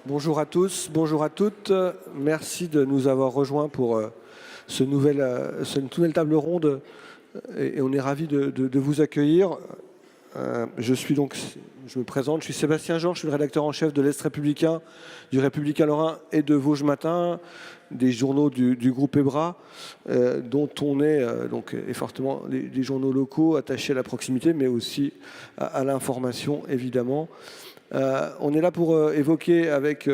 Bonjour à tous, bonjour à toutes. Merci de nous avoir rejoints pour cette nouvelle table ronde et on est ravis de vous accueillir. Je me présente, je suis Sébastien Georges, je suis le rédacteur en chef de l'Est républicain, du Républicain Lorrain et de Vosges Matin, des journaux du groupe EBRA, dont on est et fortement des journaux locaux attachés à la proximité, mais aussi à l'information évidemment. On est là pour évoquer avec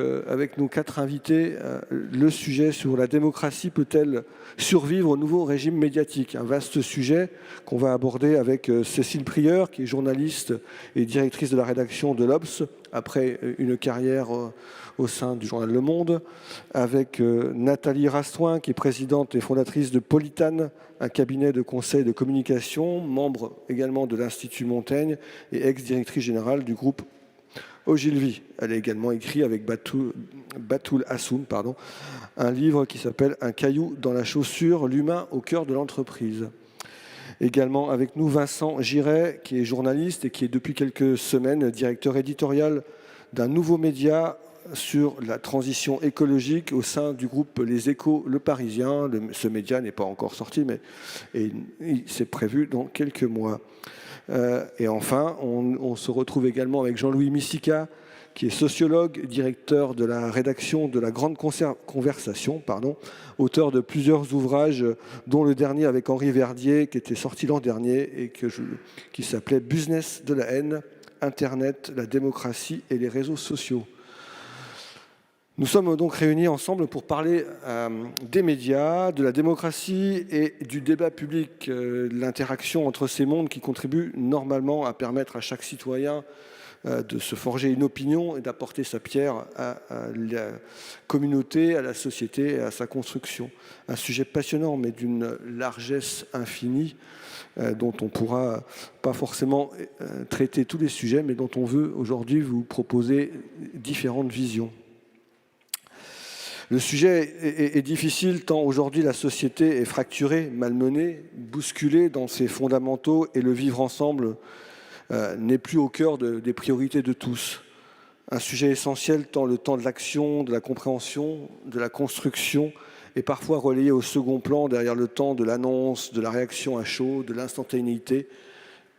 nos 4 invités le sujet sur la démocratie peut-elle survivre au nouveau régime médiatique. Un vaste sujet qu'on va aborder avec Cécile Prieur, qui est journaliste et directrice de la rédaction de l'Obs, après une carrière au sein du journal Le Monde, avec Nathalie Rastoin, qui est présidente et fondatrice de Polytane, un cabinet de conseil de communication, membre également de l'Institut Montaigne et ex-directrice générale du groupe Ogilvy. Elle a également écrit avec Batoul Hassoun, un livre qui s'appelle « Un caillou dans la chaussure, l'humain au cœur de l'entreprise ». Également avec nous Vincent Giret, qui est journaliste et qui est depuis quelques semaines directeur éditorial d'un nouveau média sur la transition écologique au sein du groupe Les Échos Le Parisien. Ce média n'est pas encore sorti, mais c'est prévu dans quelques mois. Et enfin, on se retrouve également avec Jean-Louis Missica, qui est sociologue, directeur de la rédaction de La Grande Conversation, auteur de plusieurs ouvrages, dont le dernier avec Henri Verdier, qui était sorti l'an dernier et qui s'appelait « Business de la haine, Internet, la démocratie et les réseaux sociaux ». Nous sommes donc réunis ensemble pour parler des médias, de la démocratie et du débat public, l'interaction entre ces mondes qui contribuent normalement à permettre à chaque citoyen de se forger une opinion et d'apporter sa pierre à la communauté, à la société et à sa construction. Un sujet passionnant mais d'une largesse infinie dont on ne pourra pas forcément traiter tous les sujets, mais dont on veut aujourd'hui vous proposer différentes visions. Le sujet est difficile tant aujourd'hui la société est fracturée, malmenée, bousculée dans ses fondamentaux et le vivre ensemble n'est plus au cœur des priorités de tous. Un sujet essentiel tant le temps de l'action, de la compréhension, de la construction est parfois relayé au second plan derrière le temps de l'annonce, de la réaction à chaud, de l'instantanéité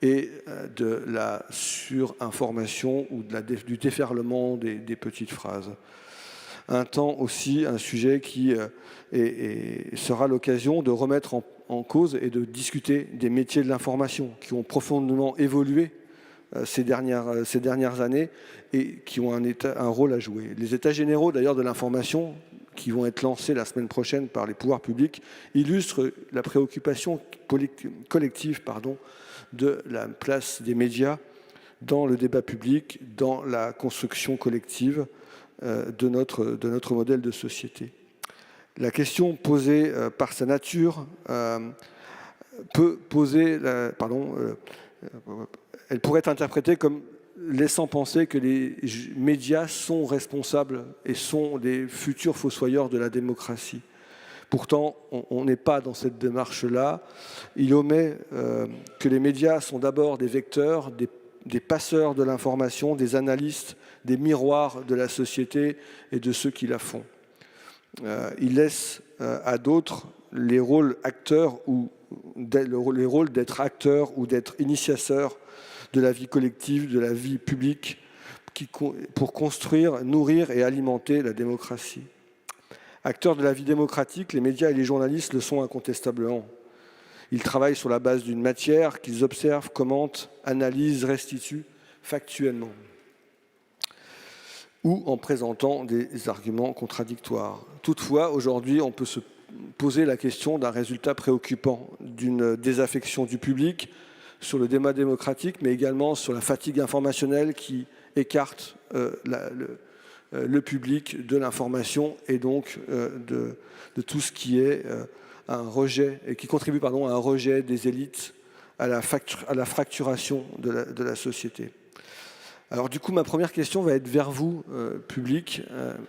et de la surinformation ou du déferlement des petites phrases. Un temps aussi, un sujet qui sera l'occasion de remettre en cause et de discuter des métiers de l'information qui ont profondément évolué ces dernières années et qui ont un rôle à jouer. Les états généraux d'ailleurs de l'information qui vont être lancés la semaine prochaine par les pouvoirs publics illustrent la préoccupation collective de la place des médias dans le débat public, dans la construction collective de notre modèle de société. La question posée par sa nature elle pourrait être interprétée comme laissant penser que les médias sont responsables et sont les futurs fossoyeurs de la démocratie. Pourtant, on n'est pas dans cette démarche-là. Il omet que les médias sont d'abord des vecteurs, des passeurs de l'information, des analystes, des miroirs de la société et de ceux qui la font. Il laisse à d'autres les rôles d'être acteurs ou d'être initiateurs de la vie collective, de la vie publique, pour construire, nourrir et alimenter la démocratie. Acteurs de la vie démocratique, les médias et les journalistes le sont incontestablement. Ils travaillent sur la base d'une matière qu'ils observent, commentent, analysent, restituent factuellement, ou en présentant des arguments contradictoires. Toutefois, aujourd'hui, on peut se poser la question d'un résultat préoccupant, d'une désaffection du public sur le débat démocratique, mais également sur la fatigue informationnelle qui écarte le public de l'information et donc de tout ce qui est un rejet, et qui contribue à un rejet des élites, à la fracturation de la société. Alors du coup, ma première question va être vers vous, public,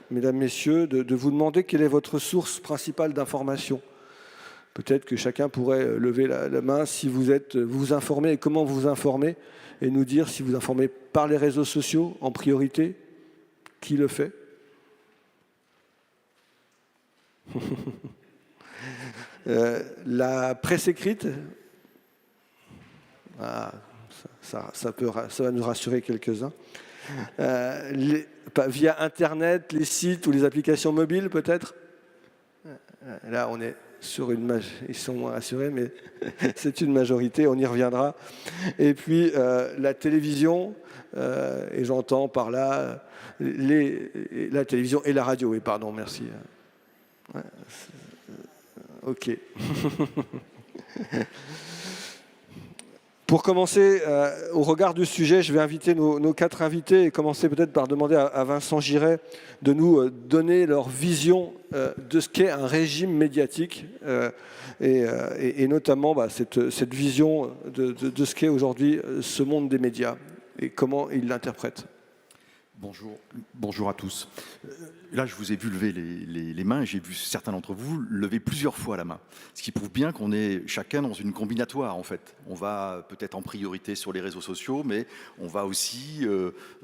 mesdames, messieurs, de vous demander quelle est votre source principale d'information. Peut-être que chacun pourrait lever la main si vous vous informez et comment vous vous informez, et nous dire si vous informez par les réseaux sociaux en priorité, qui le fait, La presse écrite, ça va nous rassurer quelques-uns. Via Internet, les sites ou les applications mobiles peut-être. Là, on est sur une ils sont moins rassurés, mais c'est une majorité, on y reviendra. Et puis la télévision, et j'entends par là la télévision et la radio. Oui, pardon, merci. Ouais, ok. Pour commencer, au regard du sujet, je vais inviter nos 4 invités et commencer peut-être par demander à Vincent Giret de nous donner leur vision de ce qu'est un régime médiatique et notamment cette vision de ce qu'est aujourd'hui ce monde des médias et comment ils l'interprètent. Bonjour à tous. Là, je vous ai vu lever les mains et j'ai vu certains d'entre vous lever plusieurs fois la main. Ce qui prouve bien qu'on est chacun dans une combinatoire, en fait. On va peut-être en priorité sur les réseaux sociaux, mais on va aussi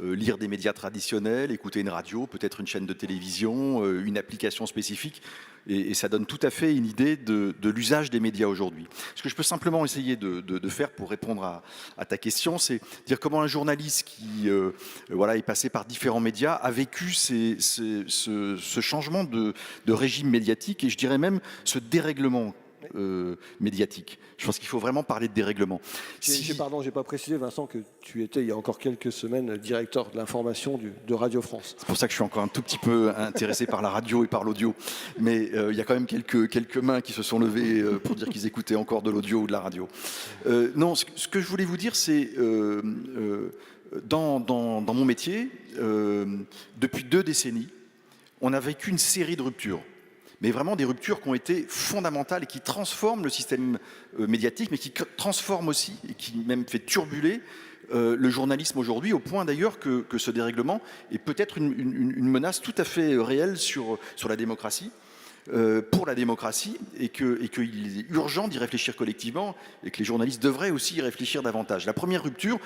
lire des médias traditionnels, écouter une radio, peut-être une chaîne de télévision, une application spécifique. Et ça donne tout à fait une idée de l'usage des médias aujourd'hui. Ce que je peux simplement essayer de faire pour répondre à ta question, c'est dire comment un journaliste qui est passé par différents médias a vécu ce changement de régime médiatique et je dirais même ce dérèglement médiatique. Je pense qu'il faut vraiment parler de dérèglement. Pardon, je n'ai pas précisé, Vincent, que tu étais il y a encore quelques semaines directeur de l'information de Radio France. C'est pour ça que je suis encore un tout petit peu intéressé par la radio et par l'audio. Mais il y a quand même quelques mains qui se sont levées pour dire qu'ils écoutaient encore de l'audio ou de la radio. Non, ce que je voulais vous dire, c'est dans mon métier, depuis 2 décennies, on a vécu une série de ruptures. Mais vraiment des ruptures qui ont été fondamentales et qui transforment le système médiatique, mais qui transforment aussi et qui même fait turbuler le journalisme aujourd'hui, au point d'ailleurs que ce dérèglement est peut-être une menace tout à fait réelle sur la démocratie, pour la démocratie, et qu'il est urgent d'y réfléchir collectivement et que les journalistes devraient aussi y réfléchir davantage. La première rupture,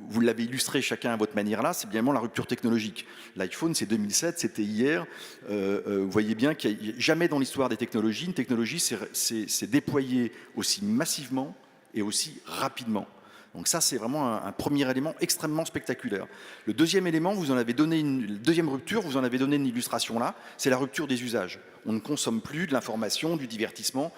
vous l'avez illustré chacun à votre manière là, c'est bien la rupture technologique. L'iPhone, c'est 2007, c'était hier. Vous voyez bien qu'il n'y a jamais dans l'histoire des technologies, une technologie s'est déployée aussi massivement et aussi rapidement. Donc ça, c'est vraiment un premier élément extrêmement spectaculaire. Le deuxième élément, deuxième rupture, vous en avez donné une illustration là, c'est la rupture des usages. On ne consomme plus de l'information, du divertissement,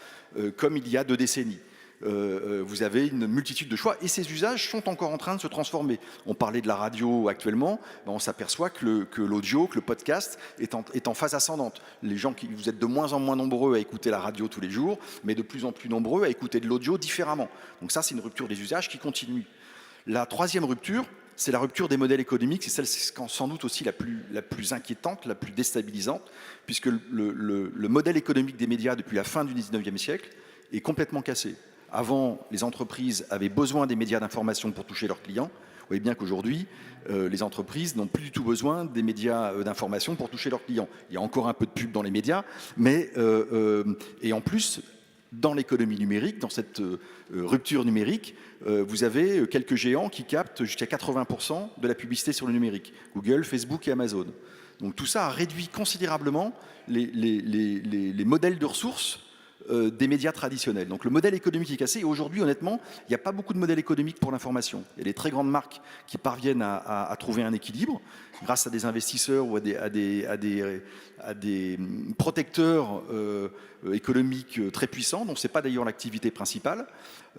comme il y a 2 décennies. Vous avez une multitude de choix et ces usages sont encore en train de se transformer. On parlait de la radio actuellement, on s'aperçoit que l'audio, que le podcast est en phase ascendante. Vous êtes de moins en moins nombreux à écouter la radio tous les jours, mais de plus en plus nombreux à écouter de l'audio différemment. Donc ça, c'est une rupture des usages qui continue. La troisième rupture, c'est la rupture des modèles économiques, c'est celle sans doute aussi la plus inquiétante, la plus déstabilisante, puisque le modèle économique des médias depuis la fin du 19e siècle est complètement cassé. Avant, les entreprises avaient besoin des médias d'information pour toucher leurs clients. Vous voyez bien qu'aujourd'hui, les entreprises n'ont plus du tout besoin des médias d'information pour toucher leurs clients. Il y a encore un peu de pub dans les médias, mais et en plus, dans l'économie numérique, dans cette rupture numérique, vous avez quelques géants qui captent jusqu'à 80% de la publicité sur le numérique. Google, Facebook et Amazon. Donc tout ça a réduit considérablement les modèles de ressources des médias traditionnels. Donc le modèle économique est cassé et aujourd'hui, honnêtement, il n'y a pas beaucoup de modèles économiques pour l'information. Il y a des très grandes marques qui parviennent à trouver un équilibre grâce à des investisseurs ou à des protecteurs économiques très puissants, dont ce n'est pas d'ailleurs l'activité principale.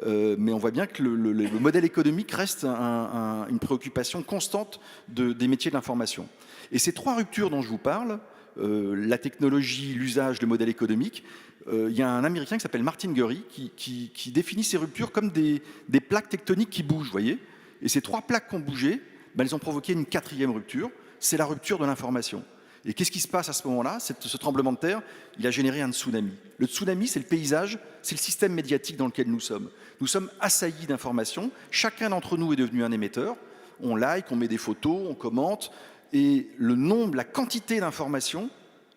Mais on voit bien que le modèle économique reste une préoccupation constante des métiers de l'information. Et ces 3 ruptures dont je vous parle, la technologie, l'usage, le modèle économique, il y a un Américain qui s'appelle Martin Gurry qui définit ces ruptures comme des plaques tectoniques qui bougent, vous voyez. Et ces 3 plaques qui ont bougé, elles ont provoqué une 4e rupture, c'est la rupture de l'information. Et qu'est-ce qui se passe à ce moment-là? Ce tremblement de terre, il a généré un tsunami. Le tsunami, c'est le paysage, c'est le système médiatique dans lequel nous sommes. Nous sommes assaillis d'informations, chacun d'entre nous est devenu un émetteur, on like, on met des photos, on commente, et la quantité d'informations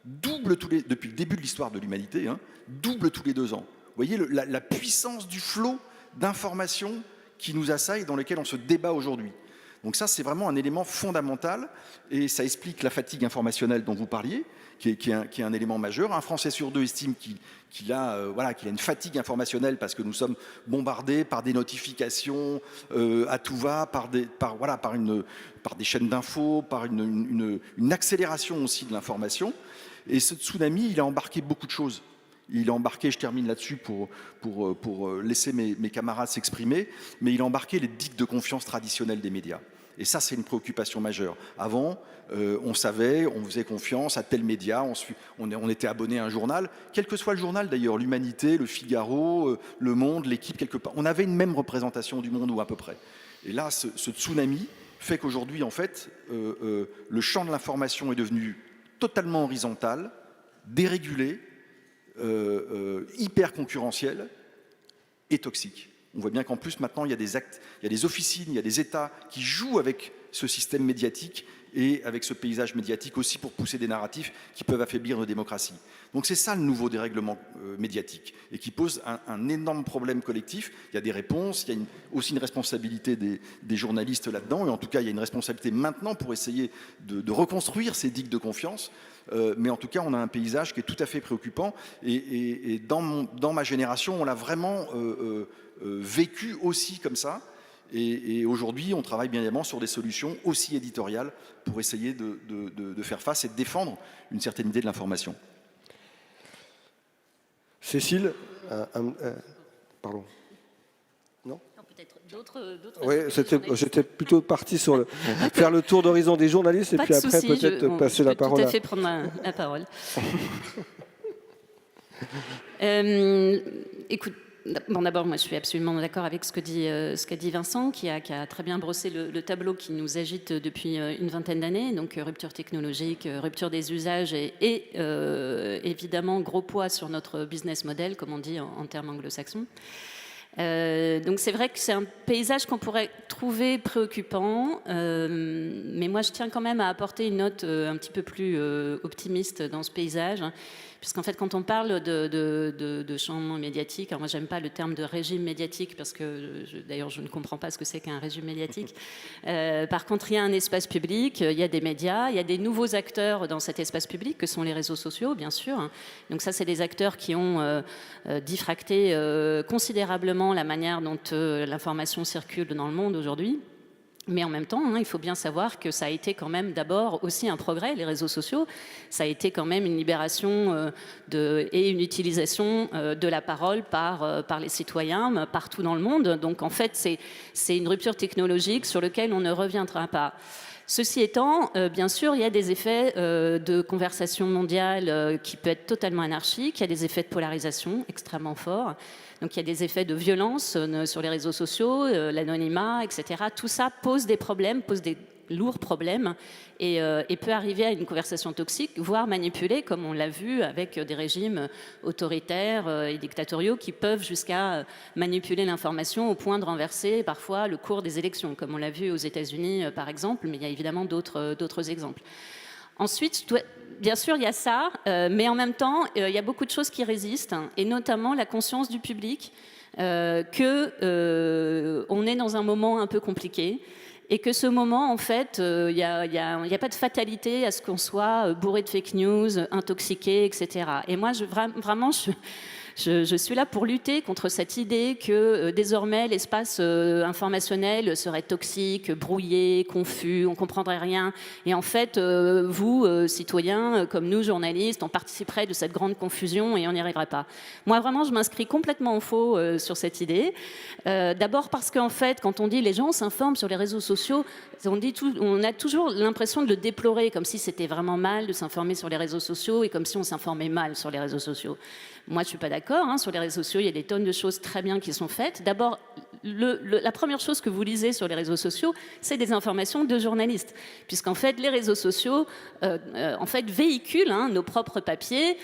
double depuis le début de l'histoire de l'humanité, double tous les 2 ans. Vous voyez la puissance du flot d'informations qui nous assaille, dans lequel on se débat aujourd'hui. Donc ça, c'est vraiment un élément fondamental et ça explique la fatigue informationnelle dont vous parliez, qui est un élément majeur. Un Français sur deux estime qu'il a une fatigue informationnelle parce que nous sommes bombardés par des notifications à tout va, par des chaînes d'infos, par une accélération aussi de l'information. Et ce tsunami, il a embarqué beaucoup de choses. Il a embarqué, je termine là-dessus pour laisser mes camarades s'exprimer, mais il a embarqué les digues de confiance traditionnelles des médias. Et ça, c'est une préoccupation majeure. Avant, on savait, on faisait confiance à tel média, on était abonné à un journal, quel que soit le journal d'ailleurs, l'Humanité, le Figaro, Le Monde, l'Équipe, quelque part. On avait une même représentation du monde ou à peu près. Et là, ce tsunami fait qu'aujourd'hui, en fait, le champ de l'information est devenu totalement horizontal, dérégulé, hyper concurrentiel et toxique. On voit bien qu'en plus maintenant il y a des officines, il y a des États qui jouent avec ce système médiatique et avec ce paysage médiatique aussi pour pousser des narratifs qui peuvent affaiblir nos démocraties. Donc c'est ça le nouveau dérèglement médiatique et qui pose un énorme problème collectif. Il y a des réponses, il y a aussi une responsabilité des journalistes là-dedans et en tout cas il y a une responsabilité maintenant pour essayer de reconstruire ces digues de confiance. Mais en tout cas on a un paysage qui est tout à fait préoccupant et dans ma génération on l'a vraiment vécu aussi comme ça. Et aujourd'hui, on travaille bien évidemment sur des solutions aussi éditoriales pour essayer de faire face et de défendre une certaine idée de l'information. Cécile, pardon. Non, peut-être d'autres. Oui, j'étais plutôt parti sur faire le tour d'horizon des journalistes et puis après peut-être passer la parole. Je peux tout à fait prendre la parole. Écoute. Bon, d'abord, moi, je suis absolument d'accord avec ce qu'a dit Vincent, qui a très bien brossé le tableau qui nous agite depuis une vingtaine d'années. Donc, rupture technologique, rupture des usages et évidemment, gros poids sur notre business model, comme on dit en termes anglo-saxons. Donc, c'est vrai que c'est un paysage qu'on pourrait trouver préoccupant, mais moi, je tiens quand même à apporter une note un petit peu plus optimiste dans ce paysage. Puisqu'en fait, quand on parle de changement médiatique, alors moi, j'aime pas le terme de régime médiatique, parce que, d'ailleurs, je ne comprends pas ce que c'est qu'un régime médiatique. Par contre, il y a un espace public, il y a des médias, il y a des nouveaux acteurs dans cet espace public, que sont les réseaux sociaux, bien sûr. Donc ça, c'est des acteurs qui ont diffracté considérablement la manière dont l'information circule dans le monde aujourd'hui. Mais en même temps, il faut bien savoir que ça a été quand même d'abord aussi un progrès, les réseaux sociaux. Ça a été quand même une libération et une utilisation de la parole par les citoyens partout dans le monde. Donc en fait, c'est une rupture technologique sur laquelle on ne reviendra pas. Ceci étant, bien sûr, il y a des effets de conversation mondiale qui peuvent être totalement anarchiques. Il y a des effets de polarisation extrêmement forts. Donc il y a des effets de violence sur les réseaux sociaux, l'anonymat, etc. Tout ça pose des problèmes, pose des lourds problèmes et peut arriver à une conversation toxique, voire manipulée, comme on l'a vu avec des régimes autoritaires et dictatoriaux qui peuvent jusqu'à manipuler l'information au point de renverser parfois le cours des élections, comme on l'a vu aux États-Unis par exemple, mais il y a évidemment d'autres exemples. Ensuite, bien sûr, il y a ça, mais en même temps, il y a beaucoup de choses qui résistent, et notamment la conscience du public qu'on est dans un moment un peu compliqué, et que ce moment, en fait, il n'y a pas de fatalité à ce qu'on soit bourré de fake news, intoxiqué, etc. Et moi, vraiment, je suis là pour lutter contre cette idée que désormais l'espace informationnel serait toxique, brouillé, confus, on ne comprendrait rien. Et en fait, vous, citoyens, comme nous, journalistes, on participerait de cette grande confusion et on n'y arriverait pas. Moi, vraiment, je m'inscris complètement en faux sur cette idée. D'abord parce qu'en fait, quand on dit les gens s'informent sur les réseaux sociaux, on a toujours l'impression de le déplorer, comme si c'était vraiment mal de s'informer sur les réseaux sociaux et comme si on s'informait mal sur les réseaux sociaux. Moi, je ne suis pas d'accord. Sur les réseaux sociaux, il y a des tonnes de choses très bien qui sont faites. D'abord, la première chose que vous lisez sur les réseaux sociaux, c'est des informations de journalistes. Puisqu'en fait, les réseaux sociaux véhiculent nos propres papiers,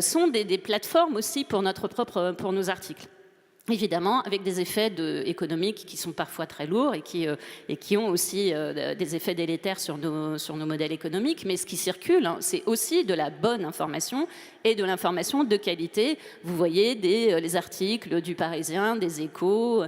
sont des plateformes aussi pour nos articles. évidemment avec des effets économiques qui sont parfois très lourds et qui ont aussi des effets délétères sur nos modèles économiques. Mais ce qui circule, hein, c'est aussi de la bonne information et de l'information de qualité. Vous voyez les articles du Parisien, des Échos,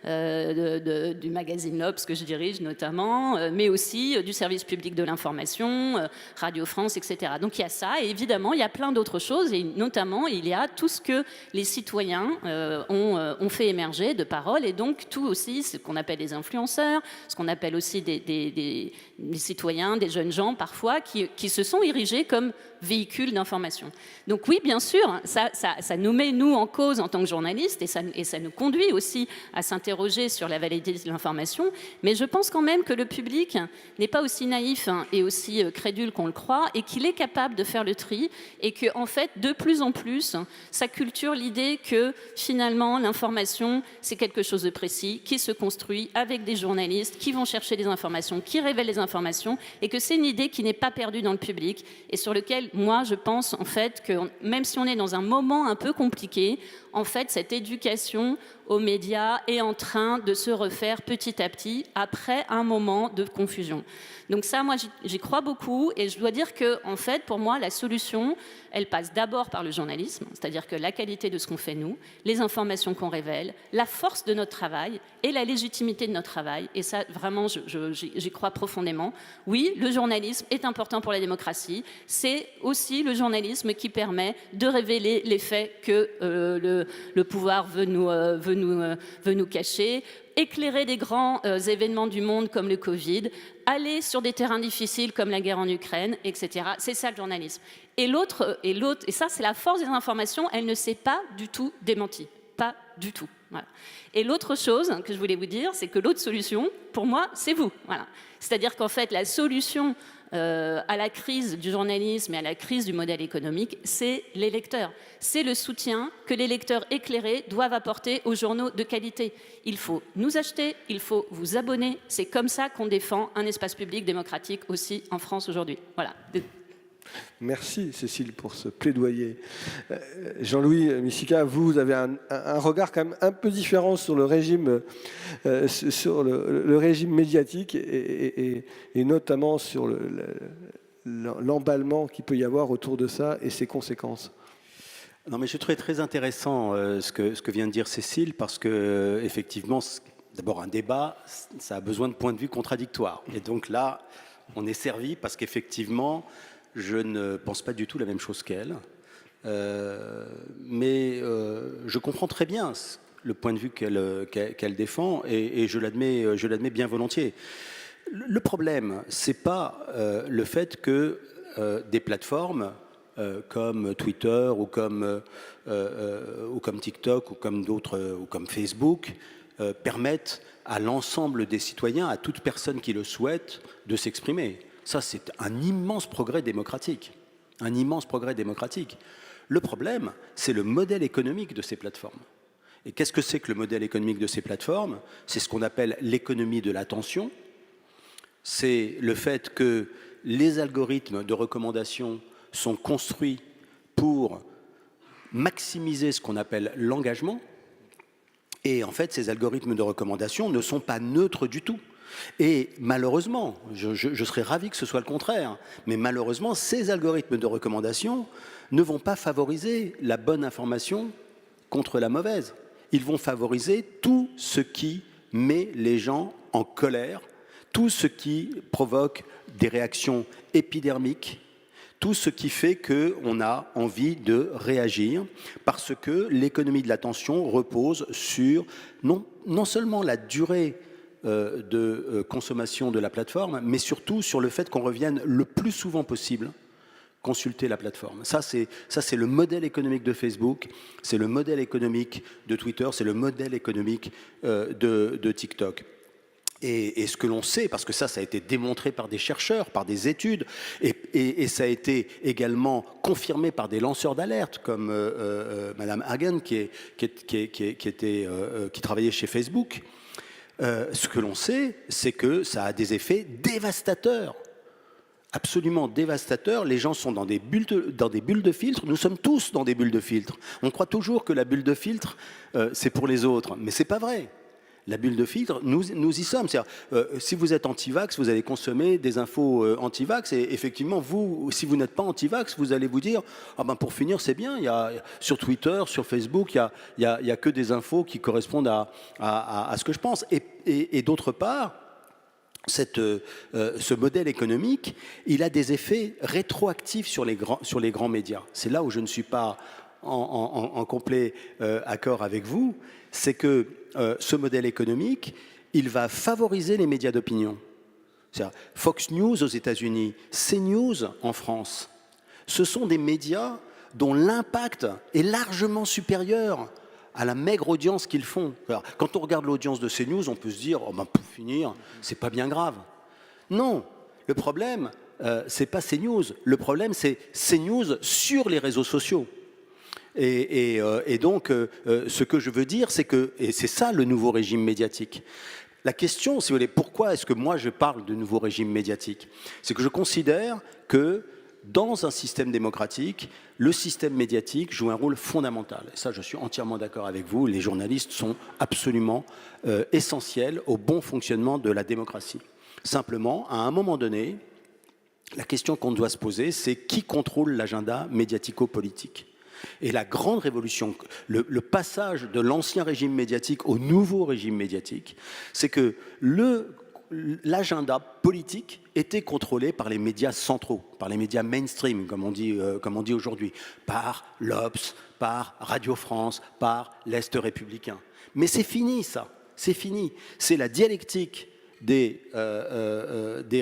du magazine L'Obs que je dirige notamment, mais aussi du service public de l'information, Radio France, etc. Donc il y a ça, et évidemment il y a plein d'autres choses, et notamment il y a tout ce que les citoyens ont fait émerger de paroles, et donc tout aussi ce qu'on appelle les influenceurs, ce qu'on appelle aussi des citoyens, des jeunes gens parfois, qui se sont érigés comme véhicules d'information. Donc oui, bien sûr, ça nous met, nous, en cause en tant que journalistes, et ça nous conduit aussi à s'interroger sur la validité de l'information, mais je pense quand même que le public n'est pas aussi naïf et aussi crédule qu'on le croit, et qu'il est capable de faire le tri, et que, en fait, de plus en plus, ça culture l'idée que, finalement, l'information, c'est quelque chose de précis, qui se construit avec des journalistes, qui vont chercher des informations, qui révèlent les informations, et que c'est une idée qui n'est pas perdue dans le public, et sur lequel, moi, je pense, en fait, que même si on est dans un moment un peu compliqué, en fait, cette éducation aux médias est en train de se refaire petit à petit après un moment de confusion. Donc ça, moi, j'y crois beaucoup, et je dois dire que, en fait, pour moi, la solution, elle passe d'abord par le journalisme, c'est-à-dire que la qualité de ce qu'on fait nous, les informations qu'on révèle, la force de notre travail et la légitimité de notre travail. Et ça, vraiment, j'y crois profondément. Oui, le journalisme est important pour la démocratie. C'est aussi le journalisme qui permet de révéler les faits que le pouvoir veut nous cacher, éclairer des grands événements du monde comme le Covid, aller sur des terrains difficiles comme la guerre en Ukraine, etc. C'est ça le journalisme. Et ça c'est la force des informations, elle ne s'est pas du tout démentie. Pas du tout. Voilà. Et l'autre chose que je voulais vous dire, c'est que l'autre solution, pour moi, c'est vous. Voilà. C'est-à-dire qu'en fait, la solution à la crise du journalisme et à la crise du modèle économique, c'est les lecteurs. C'est le soutien que les lecteurs éclairés doivent apporter aux journaux de qualité. Il faut nous acheter, il faut vous abonner. C'est comme ça qu'on défend un espace public démocratique aussi en France aujourd'hui. Voilà. Merci Cécile pour ce plaidoyer. Jean-Louis Missika, vous avez un regard quand même un peu différent sur le régime, le régime médiatique et notamment sur l'emballement qu'il peut y avoir autour de ça et ses conséquences. Non, mais je trouvais très intéressant ce que vient de dire Cécile, parce que effectivement, d'abord un débat, ça a besoin de points de vue contradictoires. Et donc là, on est servi parce qu'effectivement, je ne pense pas du tout la même chose qu'elle, mais je comprends très bien le point de vue qu'elle défend, et je l'admets bien volontiers. Le problème, c'est pas le fait que des plateformes comme Twitter ou comme TikTok ou comme d'autres ou comme Facebook permettent à l'ensemble des citoyens, à toute personne qui le souhaite, de s'exprimer. Ça, c'est un immense progrès démocratique. Un immense progrès démocratique. Le problème, c'est le modèle économique de ces plateformes. Et qu'est-ce que c'est que le modèle économique de ces plateformes? C'est ce qu'on appelle l'économie de l'attention. C'est le fait que les algorithmes de recommandation sont construits pour maximiser ce qu'on appelle l'engagement. Et en fait, ces algorithmes de recommandation ne sont pas neutres du tout. Et malheureusement, je serais ravi que ce soit le contraire, mais malheureusement, ces algorithmes de recommandation ne vont pas favoriser la bonne information contre la mauvaise. Ils vont favoriser tout ce qui met les gens en colère, tout ce qui provoque des réactions épidermiques, tout ce qui fait qu'on a envie de réagir, parce que l'économie de l'attention repose sur non seulement la durée de consommation de la plateforme, mais surtout sur le fait qu'on revienne le plus souvent possible consulter la plateforme. Ça, c'est le modèle économique de Facebook, c'est le modèle économique de Twitter, c'est le modèle économique de TikTok. Et ce que l'on sait, parce que ça a été démontré par des chercheurs, par des études, et ça a été également confirmé par des lanceurs d'alerte, comme Madame Hagen, qui travaillait chez Facebook. Ce que l'on sait, c'est que ça a des effets dévastateurs absolument dévastateur. Les gens sont dans des bulles de filtre. Nous sommes tous dans des bulles de filtre. On croit toujours que la bulle de filtre, c'est pour les autres, mais c'est pas vrai. La bulle de filtre, nous y sommes. Si vous êtes anti-vax, vous allez consommer des infos anti-vax. Et effectivement, si vous n'êtes pas anti-vax, vous allez vous dire « Ah ben pour finir, c'est bien. Sur Twitter, sur Facebook, il y a que des infos qui correspondent à ce que je pense. » Et d'autre part, ce modèle économique, il a des effets rétroactifs sur les grands médias. C'est là où je ne suis pas en complet accord avec vous. C'est que ce modèle économique, il va favoriser les médias d'opinion. Fox News aux États-Unis, CNews en France, ce sont des médias dont l'impact est largement supérieur à la maigre audience qu'ils font. Alors, quand on regarde l'audience de CNews, on peut se dire, oh ben pour finir, c'est pas bien grave. Non, le problème, c'est pas CNews. Le problème, c'est CNews sur les réseaux sociaux. Et donc, ce que je veux dire, c'est que, et c'est ça le nouveau régime médiatique. La question, si vous voulez, pourquoi est-ce que moi je parle de nouveau régime médiatique? C'est que je considère que dans un système démocratique, le système médiatique joue un rôle fondamental. Et ça, je suis entièrement d'accord avec vous. Les journalistes sont absolument essentiels au bon fonctionnement de la démocratie. Simplement, à un moment donné, la question qu'on doit se poser, c'est qui contrôle l'agenda médiatico-politique? Et la grande révolution, le passage de l'ancien régime médiatique au nouveau régime médiatique, c'est que l'agenda politique était contrôlé par les médias centraux, par les médias mainstream, comme on dit aujourd'hui, par l'Obs, par Radio France, par l'Est républicain. Mais c'est fini ça, c'est fini. C'est la dialectique des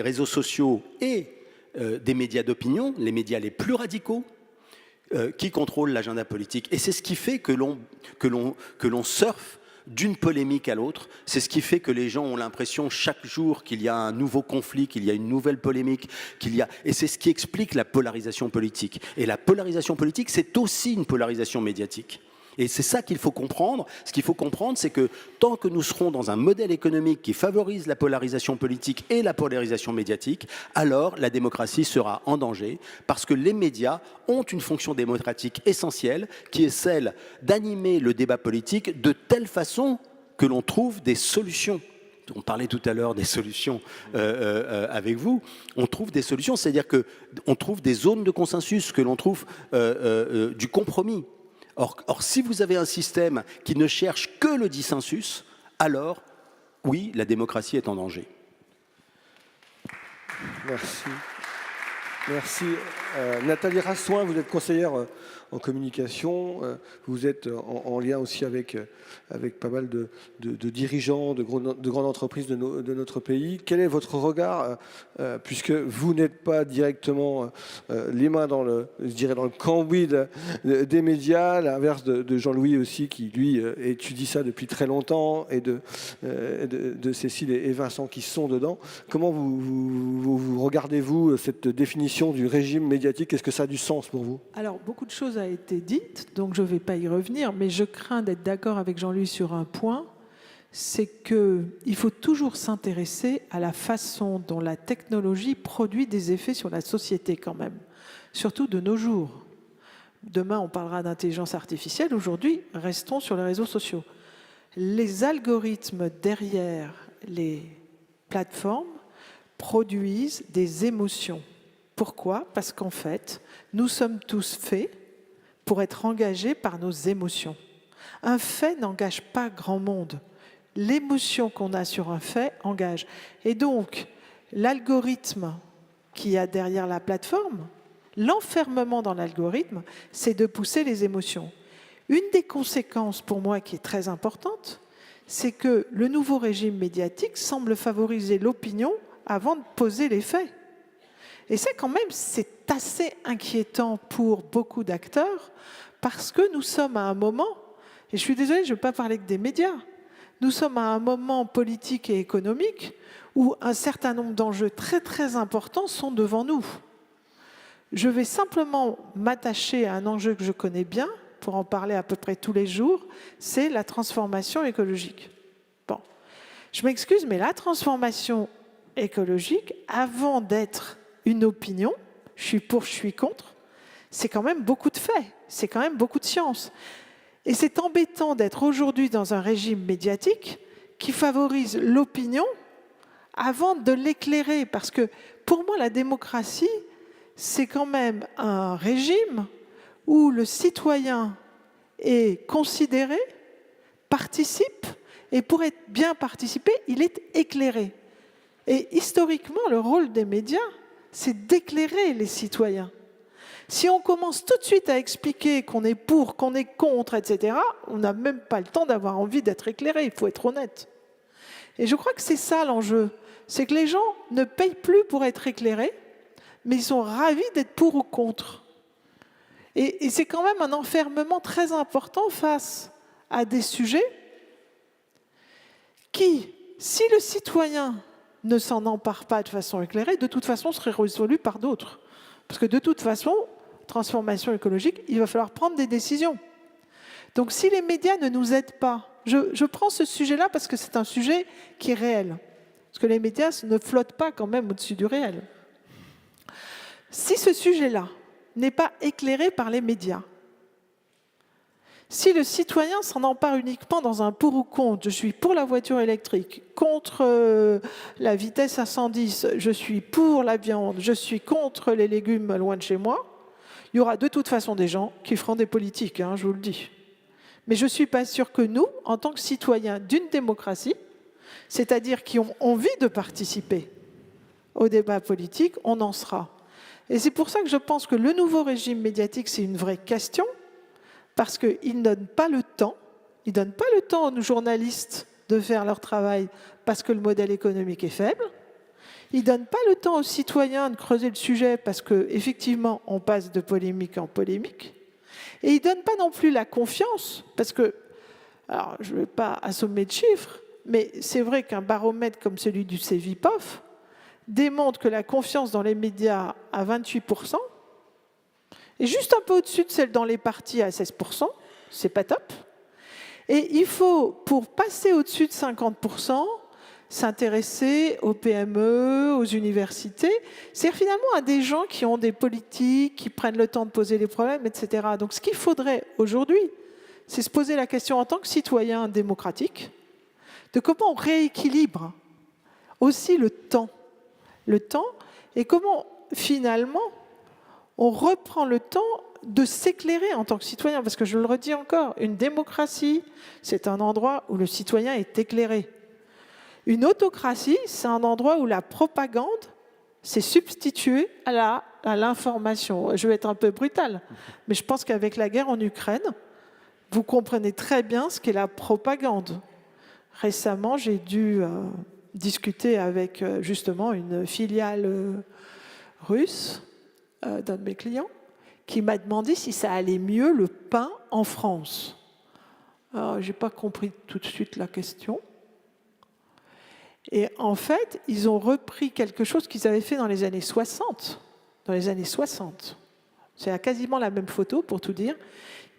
réseaux sociaux et des médias d'opinion, les médias les plus radicaux, qui contrôle l'agenda politique. Et c'est ce qui fait que l'on surfe d'une polémique à l'autre. C'est ce qui fait que les gens ont l'impression chaque jour qu'il y a un nouveau conflit, qu'il y a une nouvelle polémique, et c'est ce qui explique la polarisation politique. Et la polarisation politique, c'est aussi une polarisation médiatique. Et c'est ça qu'il faut comprendre. Ce qu'il faut comprendre, c'est que tant que nous serons dans un modèle économique qui favorise la polarisation politique et la polarisation médiatique, alors la démocratie sera en danger, parce que les médias ont une fonction démocratique essentielle, qui est celle d'animer le débat politique de telle façon que l'on trouve des solutions. On parlait tout à l'heure des solutions avec vous. On trouve des solutions, c'est-à-dire qu'on trouve des zones de consensus, que l'on trouve du compromis. Or, si vous avez un système qui ne cherche que le dissensus, alors, oui, la démocratie est en danger. Merci. Merci. Nathalie Rassoin, vous êtes conseillère en communication. Vous êtes en lien aussi avec pas mal de dirigeants de grandes entreprises de notre pays. Quel est votre regard, puisque vous n'êtes pas directement les mains dans le cambouis des médias, à l'inverse de Jean-Louis aussi, qui lui étudie ça depuis très longtemps, et de Cécile et Vincent qui sont dedans. Comment vous regardez-vous cette définition du régime médiatique? Est-ce que ça a du sens pour vous? Alors, beaucoup de choses a été dites, donc je ne vais pas y revenir, mais je crains d'être d'accord avec Jean-Louis sur un point, c'est qu'il faut toujours s'intéresser à la façon dont la technologie produit des effets sur la société quand même, surtout de nos jours. Demain, on parlera d'intelligence artificielle. Aujourd'hui, restons sur les réseaux sociaux. Les algorithmes derrière les plateformes produisent des émotions. Pourquoi? Parce qu'en fait, nous sommes tous faits pour être engagés par nos émotions. Un fait n'engage pas grand monde. L'émotion qu'on a sur un fait engage. Et donc, l'algorithme qu'il y a derrière la plateforme, l'enfermement dans l'algorithme, c'est de pousser les émotions. Une des conséquences pour moi qui est très importante, c'est que le nouveau régime médiatique semble favoriser l'opinion avant de poser les faits. Et ça, quand même, c'est assez inquiétant pour beaucoup d'acteurs, parce que nous sommes à un moment, et je suis désolée, je ne veux pas parler que des médias, nous sommes à un moment politique et économique où un certain nombre d'enjeux très très importants sont devant nous. Je vais simplement m'attacher à un enjeu que je connais bien, pour en parler à peu près tous les jours, c'est la transformation écologique. Bon, je m'excuse, mais la transformation écologique, avant d'être une opinion, je suis pour, je suis contre, c'est quand même beaucoup de faits, c'est quand même beaucoup de science. Et c'est embêtant d'être aujourd'hui dans un régime médiatique qui favorise l'opinion avant de l'éclairer. Parce que pour moi, la démocratie, c'est quand même un régime où le citoyen est considéré, participe, et pour être bien participé, il est éclairé. Et historiquement, le rôle des médias, c'est d'éclairer les citoyens. Si on commence tout de suite à expliquer qu'on est pour, qu'on est contre, etc., on n'a même pas le temps d'avoir envie d'être éclairé, il faut être honnête. Et je crois que c'est ça l'enjeu, c'est que les gens ne payent plus pour être éclairés, mais ils sont ravis d'être pour ou contre. Et c'est quand même un enfermement très important face à des sujets qui, si le citoyen ne s'en empare pas de façon éclairée, de toute façon seraient résolus par d'autres. Parce que de toute façon, transformation écologique, il va falloir prendre des décisions. Donc si les médias ne nous aident pas, je prends ce sujet-là parce que c'est un sujet qui est réel. Parce que les médias ne flottent pas quand même au-dessus du réel. Si ce sujet-là n'est pas éclairé par les médias, si le citoyen s'en empare uniquement dans un pour ou contre, je suis pour la voiture électrique, contre la vitesse à 110, je suis pour la viande, je suis contre les légumes loin de chez moi, il y aura de toute façon des gens qui feront des politiques, hein, je vous le dis. Mais je ne suis pas sûre que nous, en tant que citoyens d'une démocratie, c'est-à-dire qui ont envie de participer au débat politique, on en sera. Et c'est pour ça que je pense que le nouveau régime médiatique, c'est une vraie question, parce qu'il ne donne pas le temps, il ne donne pas le temps aux journalistes de faire leur travail parce que le modèle économique est faible. Il ne donne pas le temps aux citoyens de creuser le sujet parce qu'effectivement, on passe de polémique en polémique. Et il ne donne pas non plus la confiance, parce que, alors je ne vais pas assommer de chiffres, mais c'est vrai qu'un baromètre comme celui du Cevipof démontre que la confiance dans les médias à 28%, et juste un peu au-dessus de celle dans les partis à 16%, c'est pas top. Et il faut, pour passer au-dessus de 50%, s'intéresser aux PME, aux universités, c'est-à-dire finalement à des gens qui ont des politiques, qui prennent le temps de poser les problèmes, etc. Donc ce qu'il faudrait aujourd'hui, c'est se poser la question en tant que citoyen démocratique, de comment on rééquilibre aussi le temps, et comment finalement on reprend le temps de s'éclairer en tant que citoyen, parce que je le redis encore, une démocratie, c'est un endroit où le citoyen est éclairé. Une autocratie, c'est un endroit où la propagande s'est substituée à l'information. Je vais être un peu brutale, mais je pense qu'avec la guerre en Ukraine, vous comprenez très bien ce qu'est la propagande. Récemment, j'ai dû discuter avec justement une filiale russe d'un de mes clients qui m'a demandé si ça allait mieux le pain en France. Alors, je n'ai pas compris tout de suite la question. Et en fait, ils ont repris quelque chose qu'ils avaient fait dans les années 60. Dans les années 60. C'est quasiment la même photo, pour tout dire,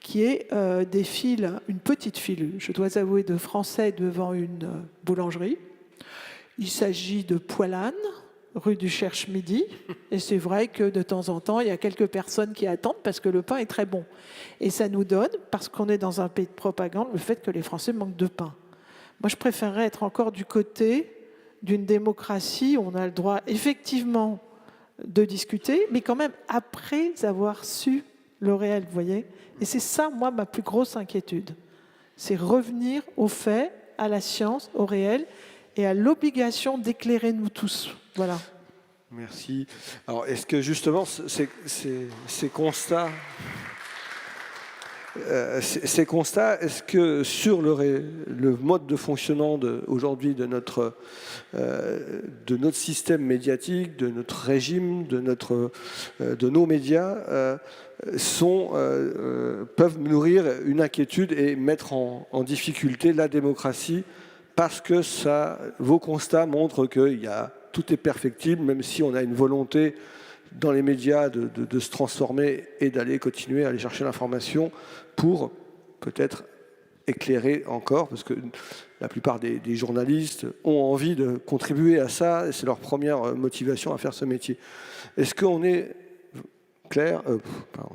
qui est des files, une petite file, je dois avouer, de Français devant une boulangerie. Il s'agit de Poilane, rue du Cherche-Midi. Et c'est vrai que de temps en temps, il y a quelques personnes qui attendent parce que le pain est très bon. Et ça nous donne, parce qu'on est dans un pays de propagande, le fait que les Français manquent de pain. Moi, je préférerais être encore du côté d'une démocratie où on a le droit, effectivement, de discuter, mais quand même après avoir su le réel, vous voyez. Et c'est ça, moi, ma plus grosse inquiétude. C'est revenir aux faits, à la science, au réel, et à l'obligation d'éclairer nous tous. Voilà. Merci. Alors, est-ce que justement, ces constats, est-ce que sur le mode de fonctionnement aujourd'hui de notre système médiatique, de notre régime, de nos médias, peuvent nourrir une inquiétude et mettre en difficulté la démocratie, parce que vos constats montrent que tout est perfectible, même si on a une volonté dans les médias de se transformer et d'aller continuer à aller chercher l'information pour peut-être éclairé encore, parce que la plupart des journalistes ont envie de contribuer à ça, et c'est leur première motivation à faire ce métier. Est-ce qu'on est,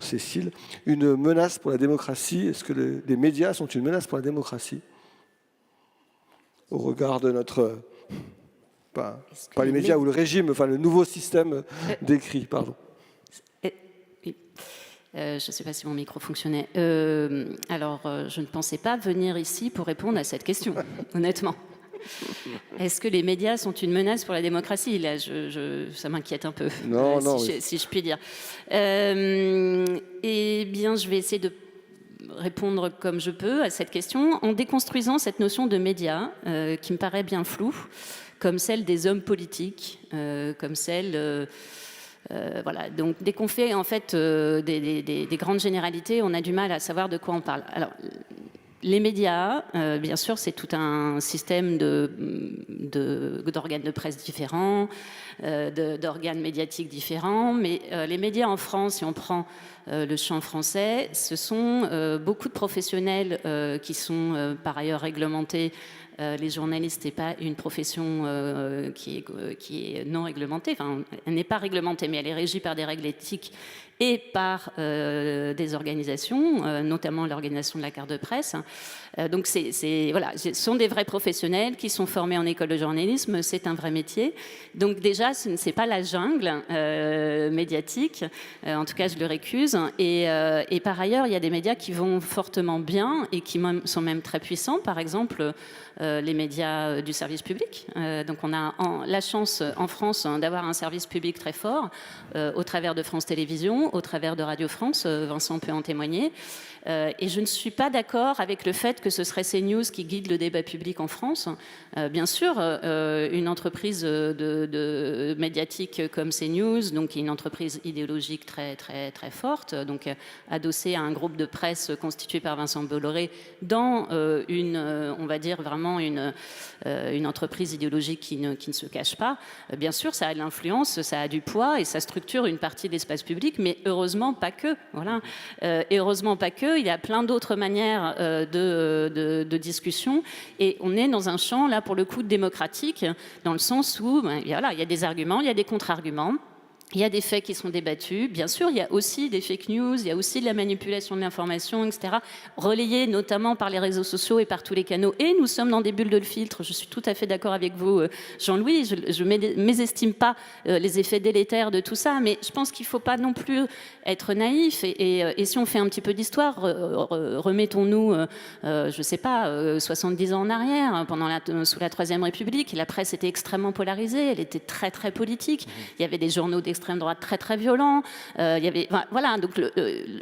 Cécile, une menace pour la démocratie? Est-ce que les médias sont une menace pour la démocratie au regard de notre... pas les médias ou le régime, enfin le nouveau système décrit, pardon. Je ne sais pas si mon micro fonctionnait. Alors, je ne pensais pas venir ici pour répondre à cette question, honnêtement. Est-ce que les médias sont une menace pour la démocratie? Là, ça m'inquiète un peu, si je puis dire. Eh bien, je vais essayer de répondre comme je peux à cette question en déconstruisant cette notion de médias qui me paraît bien floue, comme celle des hommes politiques, comme celle... voilà. Donc, dès qu'on fait en fait des grandes généralités, on a du mal à savoir de quoi on parle. Alors, les médias, bien sûr, c'est tout un système d'organes de presse différents, d'organes médiatiques différents, mais les médias en France, si on prend le champ français, ce sont beaucoup de professionnels qui sont par ailleurs réglementés. Les journalistes n'est pas une profession qui est non réglementée. Enfin, elle n'est pas réglementée, mais elle est régie par des règles éthiques et par des organisations, notamment l'organisation de la carte de presse. Donc, voilà, ce sont des vrais professionnels qui sont formés en école de journalisme. C'est un vrai métier. Donc, déjà, ce n'est pas la jungle médiatique. En tout cas, je le récuse. Et par ailleurs, il y a des médias qui vont fortement bien et qui sont même très puissants. Par exemple, les médias du service public. Donc on a la chance en France d'avoir un service public très fort au travers de France Télévisions, au travers de Radio France, Vincent peut en témoigner. Et je ne suis pas d'accord avec le fait que ce serait CNews qui guide le débat public en France. Bien sûr, une entreprise de médiatique comme CNews, donc une entreprise idéologique très, très, très forte, donc adossée à un groupe de presse constitué par Vincent Bolloré dans on va dire vraiment une entreprise idéologique qui ne se cache pas. Bien sûr, ça a de l'influence, ça a du poids et ça structure une partie de l'espace public, mais heureusement pas que. Voilà. Et heureusement pas que. Il y a plein d'autres manières de discussion et on est dans un champ, là, pour le coup, démocratique, dans le sens où voilà, il y a des arguments, il y a des contre-arguments. Il y a des faits qui sont débattus. Bien sûr, il y a aussi des fake news, il y a aussi de la manipulation de l'information, etc., relayée notamment par les réseaux sociaux et par tous les canaux. Et nous sommes dans des bulles de filtre. Je suis tout à fait d'accord avec vous, Jean-Louis. Je ne mésestime pas les effets délétères de tout ça, mais je pense qu'il ne faut pas non plus être naïf. Et si on fait un petit peu d'histoire, remettons-nous, je ne sais pas, 70 ans en arrière, sous la Troisième République, la presse était extrêmement polarisée, elle était très, très politique. Il y avait des journaux d'extrême droite très très violent. Il y avait, voilà, donc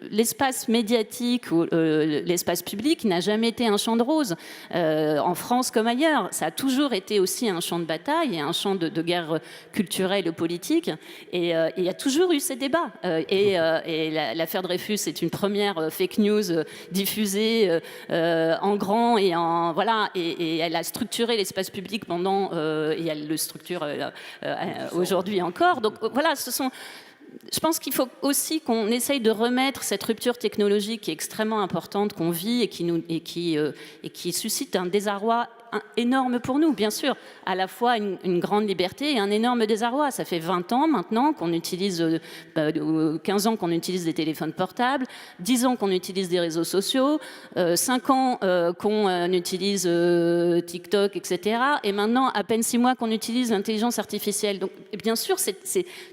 l'espace médiatique ou l'espace public n'a jamais été un champ de roses en France comme ailleurs. Ça a toujours été aussi un champ de bataille et un champ de guerre culturelle et politique. Et il y a toujours eu ces débats. Et l'affaire Dreyfus est une première fake news diffusée en grand et en voilà. Et elle a structuré l'espace public pendant et elle le structure aujourd'hui encore. Donc voilà. Je pense qu'il faut aussi qu'on essaye de remettre cette rupture technologique qui est extrêmement importante, qu'on vit et qui suscite un désarroi énorme pour nous, bien sûr, à la fois une grande liberté et un énorme désarroi. Ça fait 20 ans maintenant qu'on utilise, 15 ans qu'on utilise des téléphones portables, 10 ans qu'on utilise des réseaux sociaux, 5 ans qu'on utilise TikTok, etc. Et maintenant, à peine 6 mois qu'on utilise l'intelligence artificielle. Donc, bien sûr,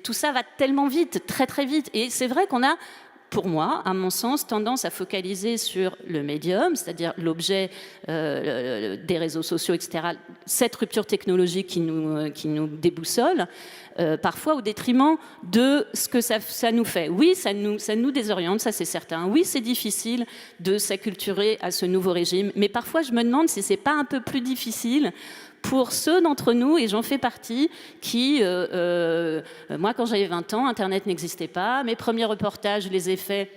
tout ça va tellement vite, très très vite. Et c'est vrai qu'on a, pour moi, à mon sens, tendance à focaliser sur le médium, c'est-à-dire l'objet des réseaux sociaux, etc., cette rupture technologique qui nous déboussole, parfois au détriment de ce que ça nous fait. Oui, ça nous désoriente, ça c'est certain. Oui, c'est difficile de s'acculturer à ce nouveau régime, mais parfois je me demande si c'est pas un peu plus difficile pour ceux d'entre nous, et j'en fais partie, qui, moi quand j'avais 20 ans, Internet n'existait pas, mes premiers reportages, je les ai faits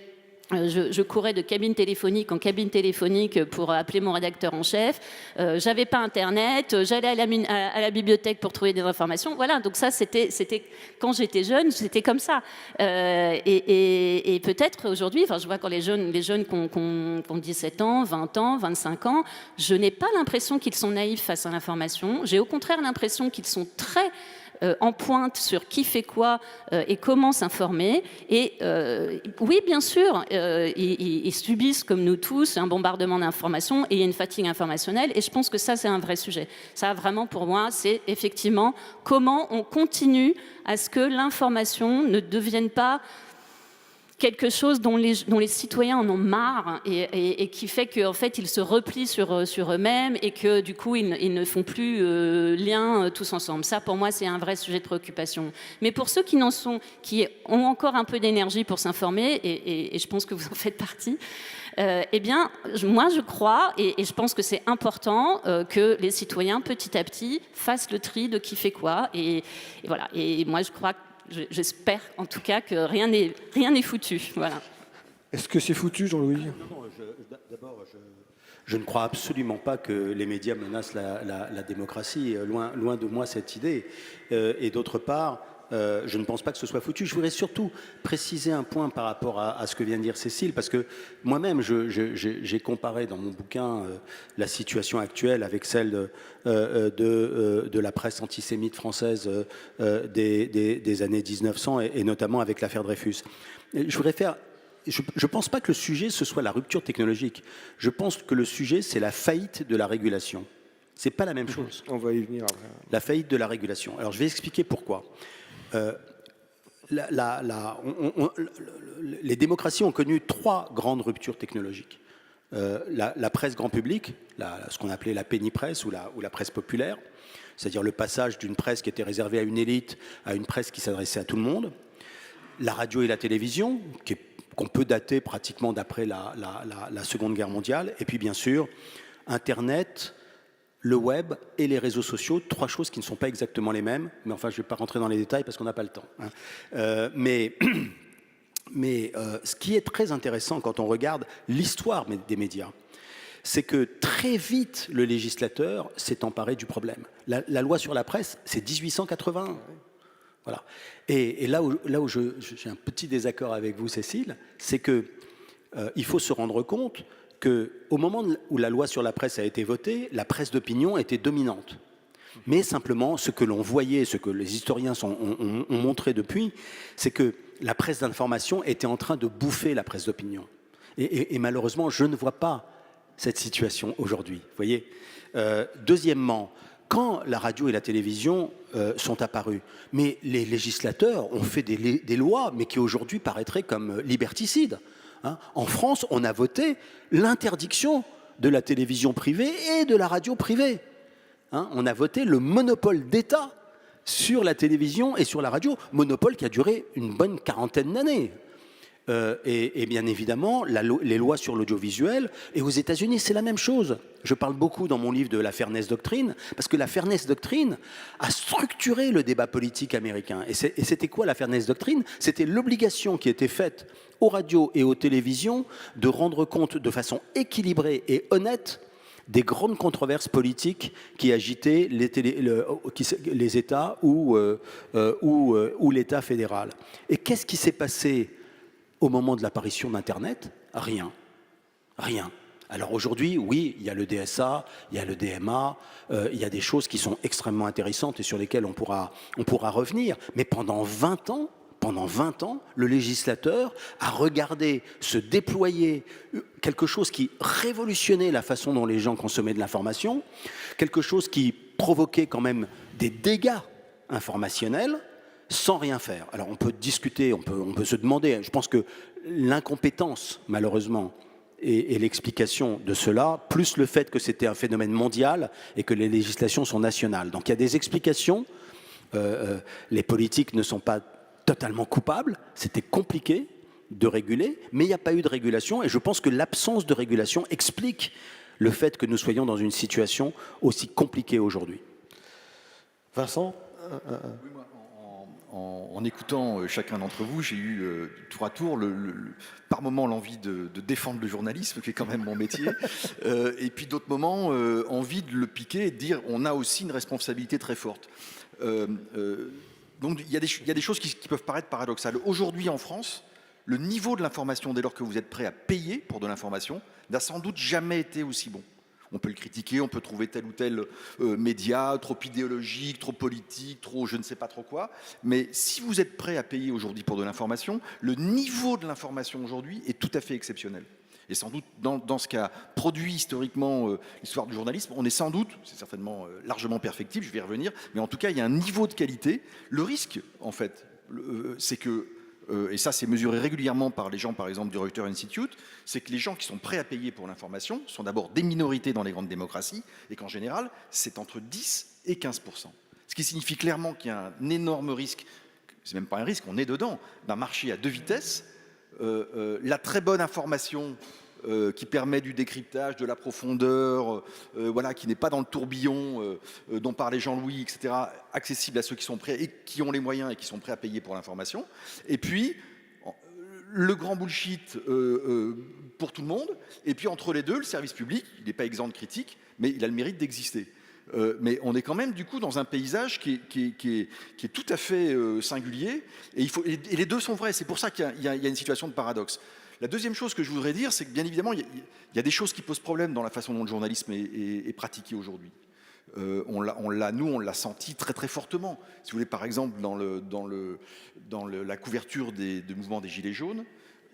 Je courais de cabine téléphonique en cabine téléphonique pour appeler mon rédacteur en chef. J'avais pas Internet, j'allais à la bibliothèque pour trouver des informations. Voilà, donc ça, c'était quand j'étais jeune, c'était comme ça. Et peut-être aujourd'hui, enfin, je vois quand les jeunes qui ont 17 ans, 20 ans, 25 ans, je n'ai pas l'impression qu'ils sont naïfs face à l'information. J'ai au contraire l'impression qu'ils sont très en pointe sur qui fait quoi et comment s'informer. Et oui, bien sûr, ils subissent, comme nous tous, un bombardement d'informations et il y a une fatigue informationnelle. Et je pense que ça, c'est un vrai sujet. Ça, vraiment, pour moi, c'est effectivement comment on continue à ce que l'information ne devienne pas quelque chose dont les citoyens en ont marre et qui fait qu'en fait, ils se replient sur eux-mêmes et que du coup, ils ne font plus lien tous ensemble. Ça, pour moi, c'est un vrai sujet de préoccupation. Mais pour ceux qui ont encore un peu d'énergie pour s'informer, et je pense que vous en faites partie, eh bien, moi, je crois, et je pense que c'est important que les citoyens, petit à petit, fassent le tri de qui fait quoi. Et voilà. Et moi, je crois que j'espère en tout cas que rien n'est foutu. Voilà. Est-ce que c'est foutu, Jean-Louis ? Non, d'abord, je ne crois absolument pas que les médias menacent la démocratie. Loin de moi cette idée. Et d'autre part, je ne pense pas que ce soit foutu. Je voudrais surtout préciser un point par rapport à ce que vient de dire Cécile, parce que moi-même, j'ai comparé dans mon bouquin la situation actuelle avec celle de la presse antisémite française des années 1900 et notamment avec l'affaire Dreyfus. Je ne pense pas que le sujet, ce soit la rupture technologique. Je pense que le sujet, c'est la faillite de la régulation. Ce n'est pas la même chose. On va y venir après. La faillite de la régulation. Alors, je vais expliquer pourquoi. Les démocraties ont connu 3 grandes ruptures technologiques. La presse grand public, ce qu'on appelait la penny press ou la presse populaire, c'est-à-dire le passage d'une presse qui était réservée à une élite à une presse qui s'adressait à tout le monde. La radio et la télévision, qu'on peut dater pratiquement d'après la Seconde Guerre mondiale. Et puis bien sûr, Internet, le web et les réseaux sociaux, 3 choses qui ne sont pas exactement les mêmes, mais enfin je ne vais pas rentrer dans les détails parce qu'on n'a pas le temps. Mais ce qui est très intéressant quand on regarde l'histoire des médias, c'est que très vite le législateur s'est emparé du problème. La loi sur la presse, c'est 1881. Voilà. Et là où j'ai un petit désaccord avec vous, Cécile, c'est qu'il faut se rendre compte qu'au moment où la loi sur la presse a été votée, la presse d'opinion était dominante. Mais simplement, ce que l'on voyait, ce que les historiens ont montré depuis, c'est que la presse d'information était en train de bouffer la presse d'opinion. Et malheureusement, je ne vois pas cette situation aujourd'hui. Vous voyez. Deuxièmement, quand la radio et la télévision sont apparues, mais les législateurs ont fait des lois, mais qui aujourd'hui paraîtraient comme liberticides. En France, on a voté l'interdiction de la télévision privée et de la radio privée. On a voté le monopole d'État sur la télévision et sur la radio, monopole qui a duré une bonne 40aine d'années. Et bien évidemment, les lois sur l'audiovisuel, et aux États-Unis, c'est la même chose. Je parle beaucoup dans mon livre de la Fairness Doctrine, parce que la Fairness Doctrine a structuré le débat politique américain. Et c'était quoi la Fairness Doctrine ? C'était l'obligation qui était faite aux radios et aux télévisions de rendre compte de façon équilibrée et honnête des grandes controverses politiques qui agitaient les États ou l'État fédéral. Et qu'est-ce qui s'est passé au moment de l'apparition d'Internet ? Rien. Rien. Alors aujourd'hui, oui, il y a le DSA, il y a le DMA, il y a des choses qui sont extrêmement intéressantes et sur lesquelles on pourra revenir. Mais pendant 20 ans, le législateur a regardé se déployer quelque chose qui révolutionnait la façon dont les gens consommaient de l'information, quelque chose qui provoquait quand même des dégâts informationnels, sans rien faire. Alors on peut discuter, on peut se demander, je pense que l'incompétence, malheureusement, et l'explication de cela, plus le fait que c'était un phénomène mondial et que les législations sont nationales. Donc il y a des explications, les politiques ne sont pas totalement coupables, c'était compliqué de réguler, mais il n'y a pas eu de régulation et je pense que l'absence de régulation explique le fait que nous soyons dans une situation aussi compliquée aujourd'hui. Vincent ? en écoutant chacun d'entre vous, j'ai eu tour à tour, par moments, l'envie de défendre le journalisme, qui est quand même mon métier, et puis d'autres moments, envie de le piquer et de dire on a aussi une responsabilité très forte. Donc il y a des choses qui peuvent paraître paradoxales. Aujourd'hui en France, le niveau de l'information, dès lors que vous êtes prêt à payer pour de l'information, n'a sans doute jamais été aussi bon. On peut le critiquer, on peut trouver tel ou tel média trop idéologique, trop politique, trop je ne sais pas trop quoi. Mais si vous êtes prêt à payer aujourd'hui pour de l'information, le niveau de l'information aujourd'hui est tout à fait exceptionnel. Et sans doute, dans ce qu'a produit historiquement l'histoire du journalisme, on est sans doute, c'est certainement largement perfectible, je vais y revenir, mais en tout cas, il y a un niveau de qualité. Le risque, en fait, c'est que et ça c'est mesuré régulièrement par les gens par exemple du Reuters Institute, c'est que les gens qui sont prêts à payer pour l'information sont d'abord des minorités dans les grandes démocraties et qu'en général c'est entre 10 et 15%. Ce qui signifie clairement qu'il y a un énorme risque, c'est même pas un risque, on est dedans, d'un marché à deux vitesses. La très bonne information qui permet du décryptage, de la profondeur, voilà, qui n'est pas dans le tourbillon dont parlait Jean-Louis, etc., accessible à ceux qui sont prêts et qui ont les moyens et qui sont prêts à payer pour l'information. Et puis, le grand bullshit pour tout le monde. Et puis, entre les deux, le service public, il n'est pas exempt de critique, mais il a le mérite d'exister. Mais on est quand même du coup dans un paysage qui est tout à fait singulier et les deux sont vrais, c'est pour ça qu'il y a une situation de paradoxe. La deuxième chose que je voudrais dire, c'est que bien évidemment il y a des choses qui posent problème dans la façon dont le journalisme est pratiqué aujourd'hui. On l'a senti très très fortement. Si vous voulez, par exemple dans la couverture du mouvement des Gilets jaunes,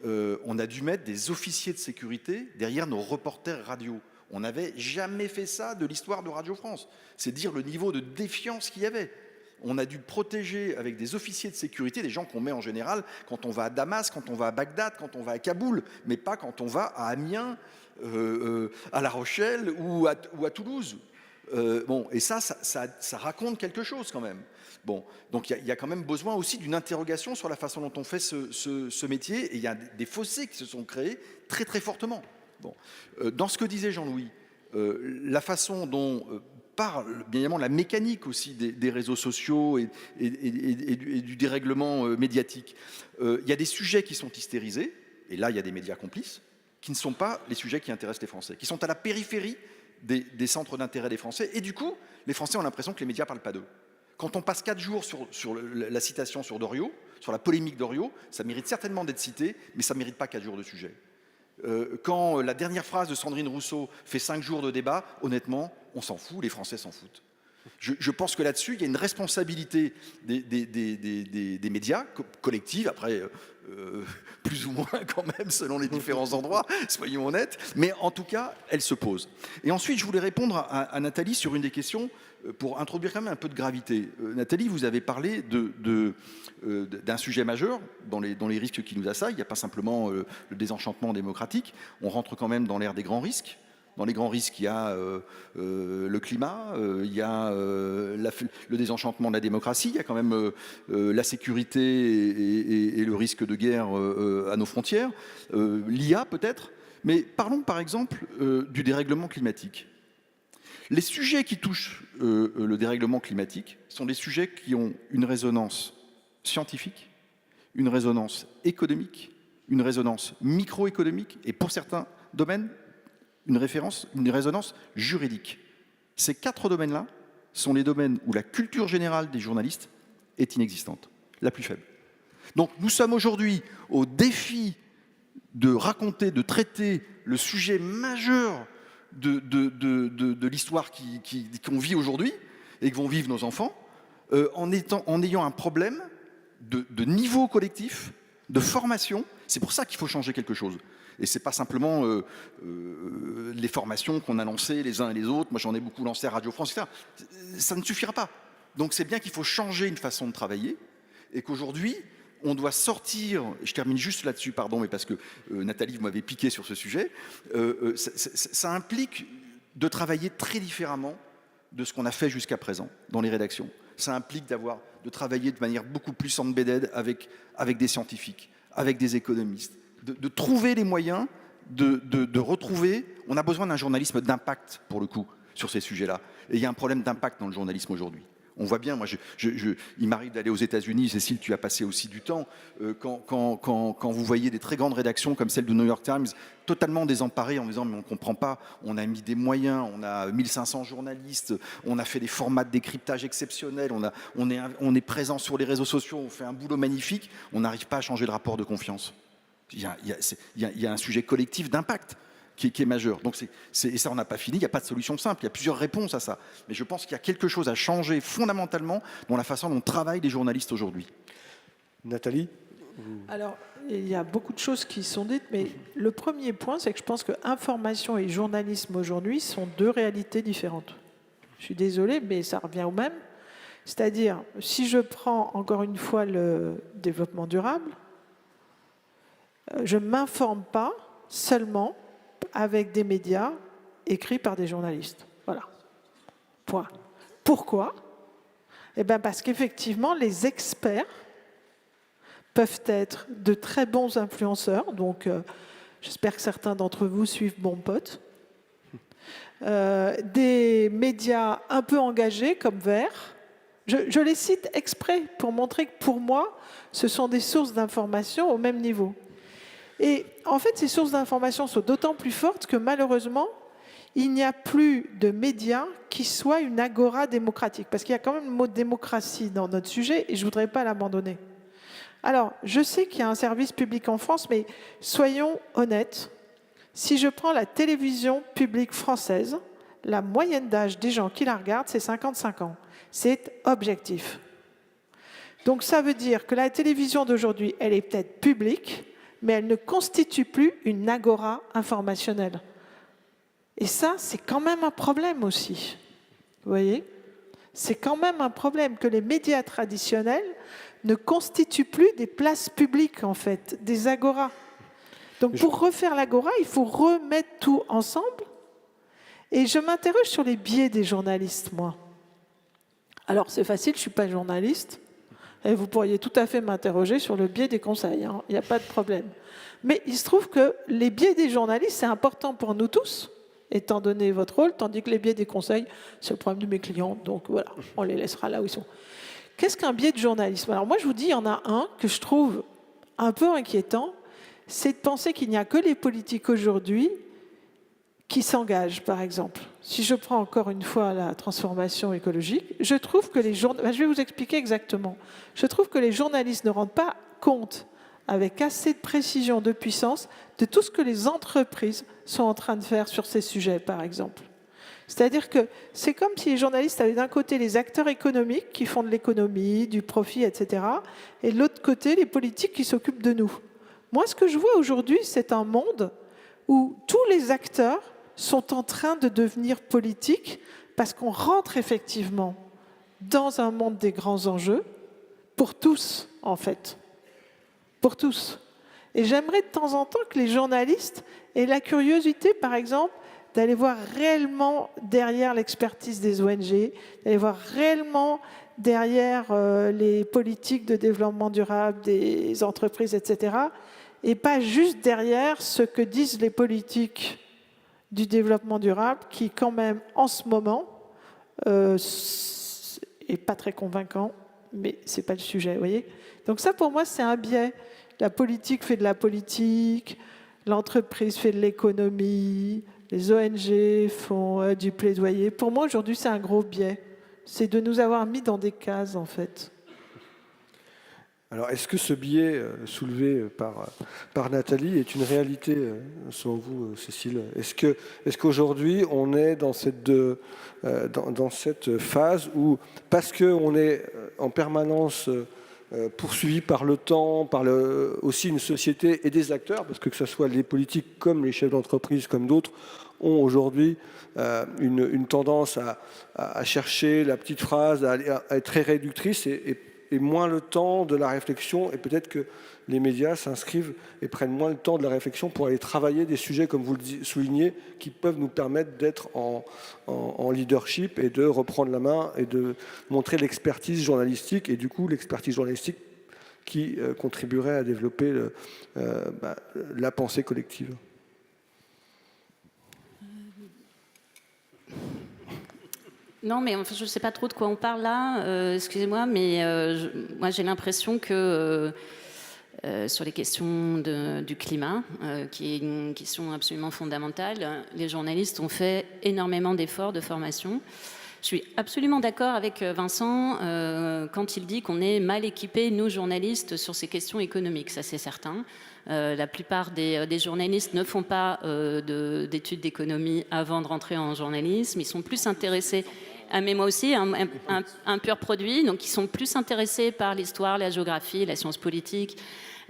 on a dû mettre des officiers de sécurité derrière nos reporters radio. On n'avait jamais fait ça de l'histoire de Radio France. C'est dire le niveau de défiance qu'il y avait. On a dû protéger avec des officiers de sécurité, des gens qu'on met en général quand on va à Damas, quand on va à Bagdad, quand on va à Kaboul, mais pas quand on va à Amiens, à La Rochelle ou à Toulouse. Bon, et ça raconte quelque chose quand même. Bon, donc il y a quand même besoin aussi d'une interrogation sur la façon dont on fait ce métier, et il y a des fossés qui se sont créés très très fortement. Bon. Dans ce que disait Jean-Louis, la façon dont par bien évidemment la mécanique aussi des réseaux sociaux et du dérèglement médiatique, il y a des sujets qui sont hystérisés, et là il y a des médias complices, qui ne sont pas les sujets qui intéressent les Français, qui sont à la périphérie des centres d'intérêt des Français, et du coup les Français ont l'impression que les médias ne parlent pas d'eux. Quand on passe 4 jours sur la citation sur Doriot, sur la polémique Doriot, ça mérite certainement d'être cité, mais ça ne mérite pas 4 jours de sujet. Quand la dernière phrase de Sandrine Rousseau fait 5 jours de débat, honnêtement, on s'en fout, les Français s'en foutent. Je pense que là-dessus, il y a une responsabilité des médias collective, après plus ou moins quand même selon les différents endroits, soyons honnêtes, mais en tout cas, elle se pose. Et ensuite, je voulais répondre à Nathalie sur une des questions pour introduire quand même un peu de gravité. Nathalie, vous avez parlé d'un sujet majeur dans les risques qui nous assaillent. Il n'y a pas simplement le désenchantement démocratique, on rentre quand même dans l'ère des grands risques. Dans les grands risques, il y a le climat, il y a le désenchantement de la démocratie, il y a quand même la sécurité et le risque de guerre à nos frontières, l'IA peut-être, mais parlons par exemple du dérèglement climatique. Les sujets qui touchent le dérèglement climatique sont des sujets qui ont une résonance scientifique, une résonance économique, une résonance microéconomique et pour certains domaines, une résonance juridique. Ces 4 domaines-là sont les domaines où la culture générale des journalistes est inexistante, la plus faible. Donc nous sommes aujourd'hui au défi de raconter, de traiter le sujet majeur de l'histoire qu'on vit aujourd'hui et que vont vivre nos enfants, en ayant un problème de niveau collectif, de formation. C'est pour ça qu'il faut changer quelque chose. Et ce n'est pas simplement les formations qu'on a lancées les uns et les autres. Moi, j'en ai beaucoup lancé à Radio France, etc. Ça ne suffira pas. Donc, c'est bien qu'il faut changer une façon de travailler et qu'aujourd'hui, on doit sortir, je termine juste là-dessus, pardon, mais parce que Nathalie, vous m'avez piqué sur ce sujet, ça implique de travailler très différemment de ce qu'on a fait jusqu'à présent dans les rédactions. Ça implique de travailler de manière beaucoup plus embedded avec des scientifiques, avec des économistes, de trouver les moyens de retrouver. On a besoin d'un journalisme d'impact, pour le coup, sur ces sujets-là. Et il y a un problème d'impact dans le journalisme aujourd'hui. On voit bien, moi, il m'arrive d'aller aux États-Unis, Cécile, tu as passé aussi du temps, quand vous voyez des très grandes rédactions comme celle du New York Times, totalement désemparées en disant mais on ne comprend pas, on a mis des moyens, on a 1500 journalistes, on a fait des formats de décryptage exceptionnels, on est présent sur les réseaux sociaux, on fait un boulot magnifique, on n'arrive pas à changer le rapport de confiance. Il y a un sujet collectif d'impact qui est majeur. Donc et ça, on n'a pas fini, il n'y a pas de solution simple, il y a plusieurs réponses à ça. Mais je pense qu'il y a quelque chose à changer fondamentalement dans la façon dont travaillent les journalistes aujourd'hui. Nathalie ? Alors, il y a beaucoup de choses qui sont dites, mais le premier point, c'est que je pense que information et journalisme aujourd'hui sont deux réalités différentes. Je suis désolée, mais ça revient au même. C'est-à-dire, si je prends encore une fois le développement durable, je ne m'informe pas seulement avec des médias écrits par des journalistes. Voilà. Point. Pourquoi ? Eh bien parce qu'effectivement, les experts peuvent être de très bons influenceurs. Donc, j'espère que certains d'entre vous suivent Bon Pote. Des médias un peu engagés comme Vert. Je les cite exprès pour montrer que pour moi, ce sont des sources d'information au même niveau. Et en fait, ces sources d'information sont d'autant plus fortes que malheureusement, il n'y a plus de médias qui soient une agora démocratique. Parce qu'il y a quand même le mot démocratie dans notre sujet et je ne voudrais pas l'abandonner. Alors, je sais qu'il y a un service public en France, mais soyons honnêtes. Si je prends la télévision publique française, la moyenne d'âge des gens qui la regardent, c'est 55 ans. C'est objectif. Donc ça veut dire que la télévision d'aujourd'hui, elle est peut-être publique, mais elle ne constitue plus une agora informationnelle. Et ça, c'est quand même un problème aussi. Vous voyez ? C'est quand même un problème que les médias traditionnels ne constituent plus des places publiques, en fait, des agoras. Donc pour refaire l'agora, il faut remettre tout ensemble. Et je m'interroge sur les biais des journalistes, moi. Alors c'est facile, je ne suis pas journaliste. Et vous pourriez tout à fait m'interroger sur le biais des conseils, hein. Il n'y a pas de problème. Mais il se trouve que les biais des journalistes, c'est important pour nous tous, étant donné votre rôle, tandis que les biais des conseils, c'est le problème de mes clients. Donc voilà, on les laissera là où ils sont. Qu'est-ce qu'un biais de journalisme ? Alors moi, je vous dis, il y en a un que je trouve un peu inquiétant, c'est de penser qu'il n'y a que les politiques aujourd'hui qui s'engagent, par exemple. Si je prends encore une fois la transformation écologique, je trouve que les journalistes... Je vais vous expliquer exactement. Je trouve que les journalistes ne rendent pas compte avec assez de précision, de puissance, de tout ce que les entreprises sont en train de faire sur ces sujets, par exemple. C'est-à-dire que c'est comme si les journalistes avaient d'un côté les acteurs économiques qui font de l'économie, du profit, etc., et de l'autre côté les politiques qui s'occupent de nous. Moi, ce que je vois aujourd'hui, c'est un monde où tous les acteurs sont en train de devenir politiques parce qu'on rentre effectivement dans un monde des grands enjeux, pour tous, en fait. Pour tous. Et j'aimerais de temps en temps que les journalistes aient la curiosité, par exemple, d'aller voir réellement derrière l'expertise des ONG, d'aller voir réellement derrière les politiques de développement durable des entreprises, etc., et pas juste derrière ce que disent les politiques du développement durable, qui quand même, en ce moment, est pas très convaincant, mais c'est pas le sujet, vous voyez. Donc ça, pour moi, c'est un biais. La politique fait de la politique, l'entreprise fait de l'économie, les ONG font du plaidoyer. Pour moi, aujourd'hui, c'est un gros biais. C'est de nous avoir mis dans des cases, en fait. Alors, est-ce que ce biais soulevé par Nathalie est une réalité, selon vous, Cécile ? Est-ce qu'aujourd'hui, on est dans cette phase où, parce qu'on est en permanence poursuivi par le temps, par aussi une société et des acteurs, parce que ce soit les politiques comme les chefs d'entreprise, comme d'autres, ont aujourd'hui une tendance à chercher la petite phrase, à être très réductrice et moins le temps de la réflexion, et peut-être que les médias s'inscrivent et prennent moins le temps de la réflexion pour aller travailler des sujets, comme vous le soulignez, qui peuvent nous permettre d'être en leadership et de reprendre la main et de montrer l'expertise journalistique, et du coup l'expertise journalistique qui contribuerait à développer la pensée collective. Non, mais enfin, je ne sais pas trop de quoi on parle là, excusez-moi, mais moi j'ai l'impression que sur les questions du climat, qui est une question absolument fondamentale, les journalistes ont fait énormément d'efforts de formation. Je suis absolument d'accord avec Vincent quand il dit qu'on est mal équipés, nous journalistes, sur ces questions économiques, ça c'est certain. La plupart des journalistes ne font pas d'études d'économie avant de rentrer en journalisme, ils sont plus intéressés, mais moi aussi, un pur produit, donc ils sont plus intéressés par l'histoire, la géographie, la science politique,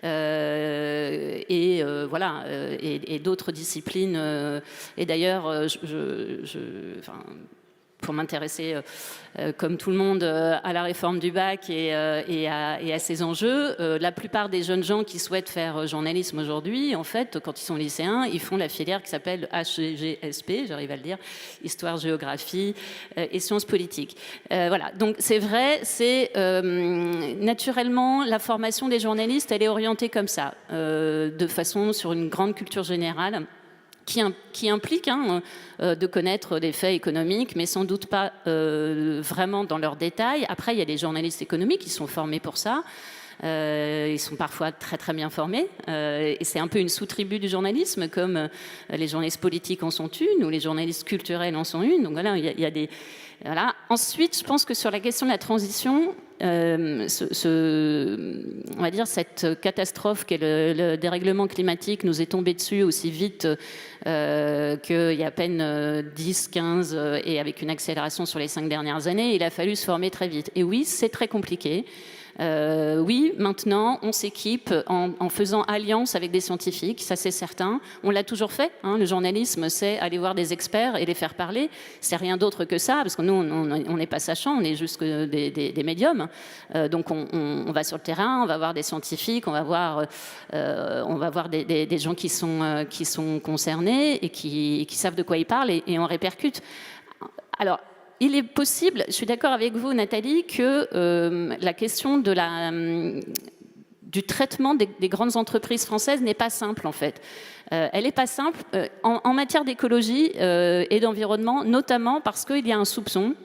et d'autres disciplines. Et d'ailleurs, pour m'intéresser, comme tout le monde, à la réforme du bac et à ses enjeux. La plupart des jeunes gens qui souhaitent faire journalisme aujourd'hui, en fait, quand ils sont lycéens, ils font la filière qui s'appelle HGSP, j'arrive à le dire, Histoire, Géographie et Sciences Politiques. Voilà, donc c'est vrai, c'est naturellement la formation des journalistes, elle est orientée comme ça, de façon sur une grande culture générale, qui implique de connaître des faits économiques, mais sans doute pas vraiment dans leurs détails. Après, il y a des journalistes économiques qui sont formés pour ça. Ils sont parfois très très bien formés. Et c'est un peu une sous-tribu du journalisme, comme les journalistes politiques en sont une, ou les journalistes culturels en sont une. Donc voilà, il y a des... Voilà. Ensuite, je pense que sur la question de la transition, on va dire cette catastrophe qu'est le dérèglement climatique nous est tombée dessus aussi vite qu'il y a à peine 10, 15 et avec une accélération sur les 5 dernières années, il a fallu se former très vite. Et oui, c'est très compliqué. Oui, maintenant, on s'équipe en faisant alliance avec des scientifiques, ça c'est certain. On l'a toujours fait. Le journalisme, c'est aller voir des experts et les faire parler. C'est rien d'autre que ça, parce que nous, on n'est pas sachants, on est juste des médiums. Donc, on va sur le terrain, on va voir des scientifiques, on va voir des gens qui sont concernés et qui savent de quoi ils parlent et on répercute. Alors, il est possible, je suis d'accord avec vous Nathalie, que la question du traitement des grandes entreprises françaises n'est pas simple en fait. Elle n'est pas simple en matière d'écologie et d'environnement, notamment parce qu'il y a un soupçon.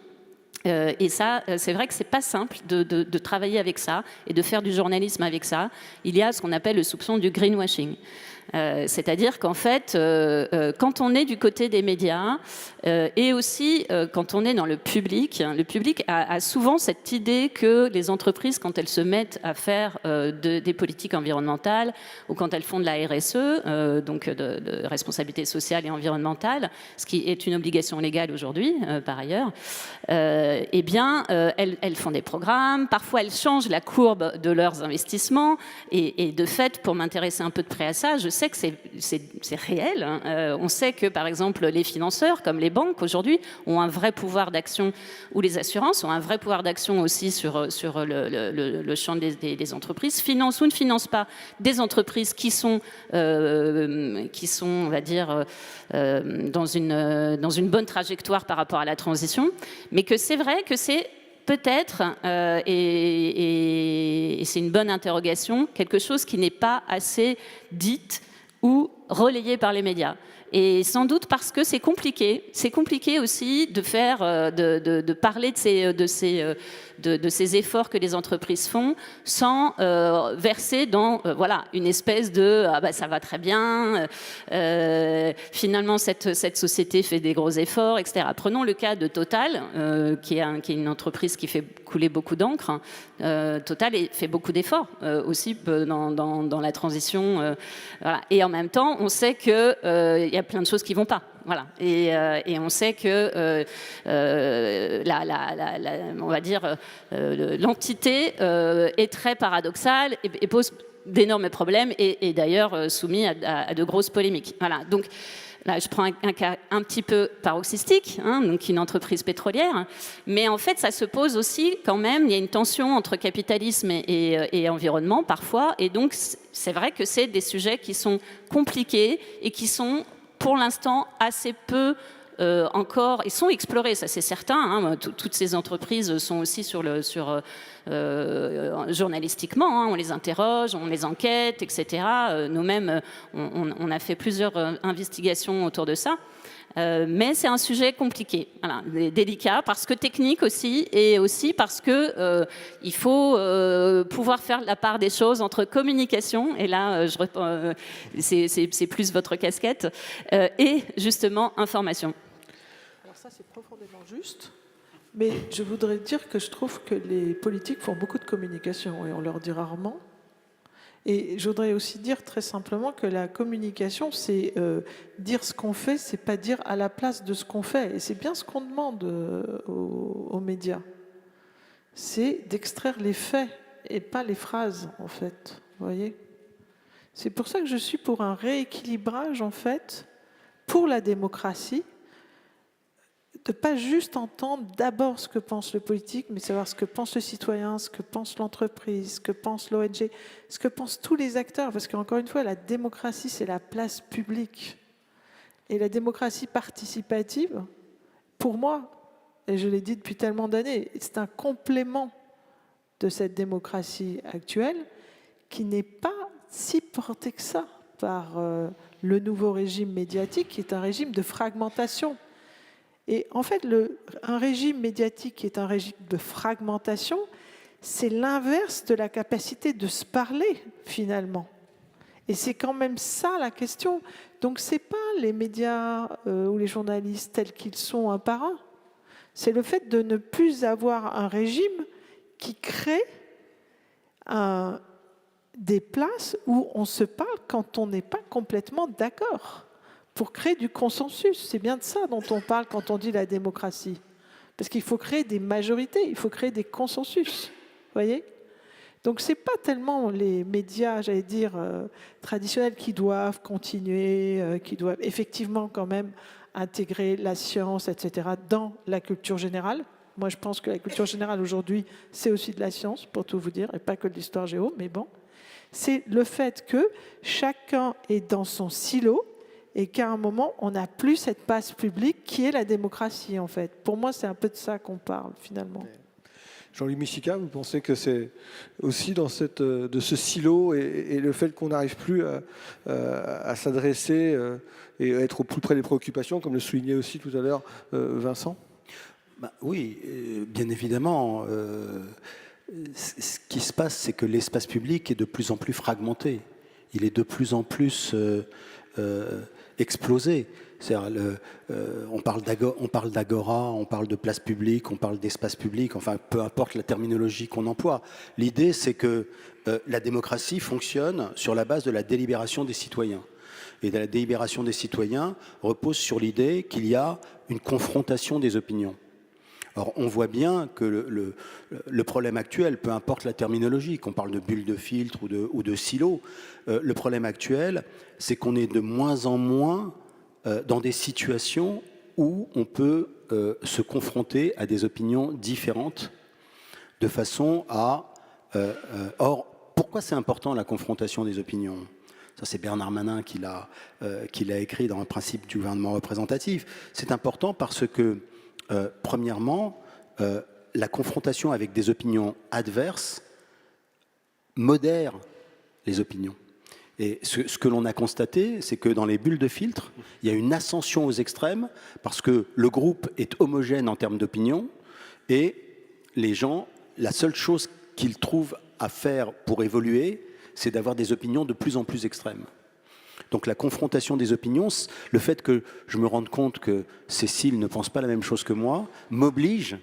Et ça, c'est vrai que c'est pas simple de travailler avec ça et de faire du journalisme avec ça. Il y a ce qu'on appelle le soupçon du greenwashing. C'est-à-dire qu'en fait, quand on est du côté des médias et aussi quand on est dans le public a souvent cette idée que les entreprises, quand elles se mettent à faire des politiques environnementales ou quand elles font de la RSE, donc de responsabilité sociale et environnementale, ce qui est une obligation légale aujourd'hui, par ailleurs, eh bien, elles font des programmes, parfois elles changent la courbe de leurs investissements et de fait, pour m'intéresser un peu de près à ça, je sais que c'est réel. On sait que, par exemple, les financeurs, comme les banques aujourd'hui, ont un vrai pouvoir d'action, ou les assurances ont un vrai pouvoir d'action aussi sur le champ des entreprises, financent ou ne financent pas des entreprises qui sont on va dire, dans une bonne trajectoire par rapport à la transition, mais que c'est vrai que c'est peut-être, et c'est une bonne interrogation, quelque chose qui n'est pas assez dite ou relayé par les médias. Et sans doute parce que c'est compliqué. C'est compliqué aussi de faire, de parler de ces efforts que les entreprises font sans verser dans une espèce de ah bah ça va très bien. Finalement cette société fait des gros efforts, etc. Prenons le cas de Total, qui est une entreprise qui fait couler beaucoup d'encre. Total fait beaucoup d'efforts aussi dans la transition. Voilà. Et en même temps, on sait que il y a plein de choses qui vont pas. Voilà. Et on sait que on va dire l'entité est très paradoxale et pose d'énormes problèmes et d'ailleurs soumis à de grosses polémiques. Voilà. Donc là, je prends un cas un petit peu paroxystique, donc une entreprise pétrolière, mais en fait, ça se pose aussi quand même. Il y a une tension entre capitalisme et environnement parfois, et donc c'est vrai que c'est des sujets qui sont compliqués et qui sont pour l'instant assez peu encore, ils sont explorés, ça c'est certain. Toutes ces entreprises sont aussi journalistiquement, on les interroge, on les enquête, etc. Nous-mêmes, on a fait plusieurs investigations autour de ça. Mais c'est un sujet compliqué, voilà, délicat, parce que technique aussi, et aussi parce que il faut pouvoir faire la part des choses entre communication, et là, c'est plus votre casquette, et justement information. Alors ça, c'est profondément juste. Mais je voudrais dire que je trouve que les politiques font beaucoup de communication et on leur dit rarement. Et je voudrais aussi dire très simplement que la communication, c'est dire ce qu'on fait, c'est pas dire à la place de ce qu'on fait. Et c'est bien ce qu'on demande aux médias. C'est d'extraire les faits et pas les phrases, en fait. Vous voyez ? C'est pour ça que je suis pour un rééquilibrage, en fait, pour la démocratie, de ne pas juste entendre d'abord ce que pense le politique, mais savoir ce que pense le citoyen, ce que pense l'entreprise, ce que pense l'ONG, ce que pensent tous les acteurs. Parce qu'encore une fois, la démocratie, c'est la place publique. Et la démocratie participative, pour moi, et je l'ai dit depuis tellement d'années, c'est un complément de cette démocratie actuelle qui n'est pas si portée que ça par le nouveau régime médiatique, qui est un régime de fragmentation. Et en fait, un régime médiatique qui est un régime de fragmentation, c'est l'inverse de la capacité de se parler, finalement. Et c'est quand même ça la question. Donc, ce n'est pas les médias ou les journalistes tels qu'ils sont un par un. C'est le fait de ne plus avoir un régime qui crée des places où on se parle quand on n'est pas complètement d'accord, pour créer du consensus. C'est bien de ça dont on parle quand on dit la démocratie. Parce qu'il faut créer des majorités, il faut créer des consensus. Vous voyez ? Donc ce n'est pas tellement les médias, j'allais dire, traditionnels qui doivent continuer, qui doivent effectivement quand même intégrer la science, etc., dans la culture générale. Moi, je pense que la culture générale aujourd'hui, c'est aussi de la science, pour tout vous dire, et pas que de l'histoire géo, mais bon. C'est le fait que chacun est dans son silo, et qu'à un moment, on n'a plus cette place publique qui est la démocratie, en fait. Pour moi, c'est un peu de ça qu'on parle, finalement. Jean-Louis Michica, vous pensez que c'est aussi dans de ce silo et le fait qu'on n'arrive plus à s'adresser et à être au plus près des préoccupations, comme le soulignait aussi tout à l'heure Vincent ? Oui, bien évidemment. Ce qui se passe, c'est que l'espace public est de plus en plus fragmenté. Il est de plus en plus explosé. On parle d'agora, on parle de place publique, on parle d'espace public, enfin peu importe la terminologie qu'on emploie. L'idée, c'est que la démocratie fonctionne sur la base de la délibération des citoyens. Et la délibération des citoyens repose sur l'idée qu'il y a une confrontation des opinions. Or, on voit bien que le problème actuel, peu importe la terminologie, qu'on parle de bulle de filtre ou de silo, le problème actuel, c'est qu'on est de moins en moins dans des situations où on peut se confronter à des opinions différentes de façon à... Or, pourquoi c'est important la confrontation des opinions ? Ça, c'est Bernard Manin qui l'a écrit dans le principe du gouvernement représentatif. C'est important parce que, premièrement, la confrontation avec des opinions adverses modère les opinions. Et ce que l'on a constaté, c'est que dans les bulles de filtre, il y a une ascension aux extrêmes parce que le groupe est homogène en termes d'opinion et les gens, la seule chose qu'ils trouvent à faire pour évoluer, c'est d'avoir des opinions de plus en plus extrêmes. Donc la confrontation des opinions, le fait que je me rende compte que Cécile ne pense pas la même chose que moi, m'oblige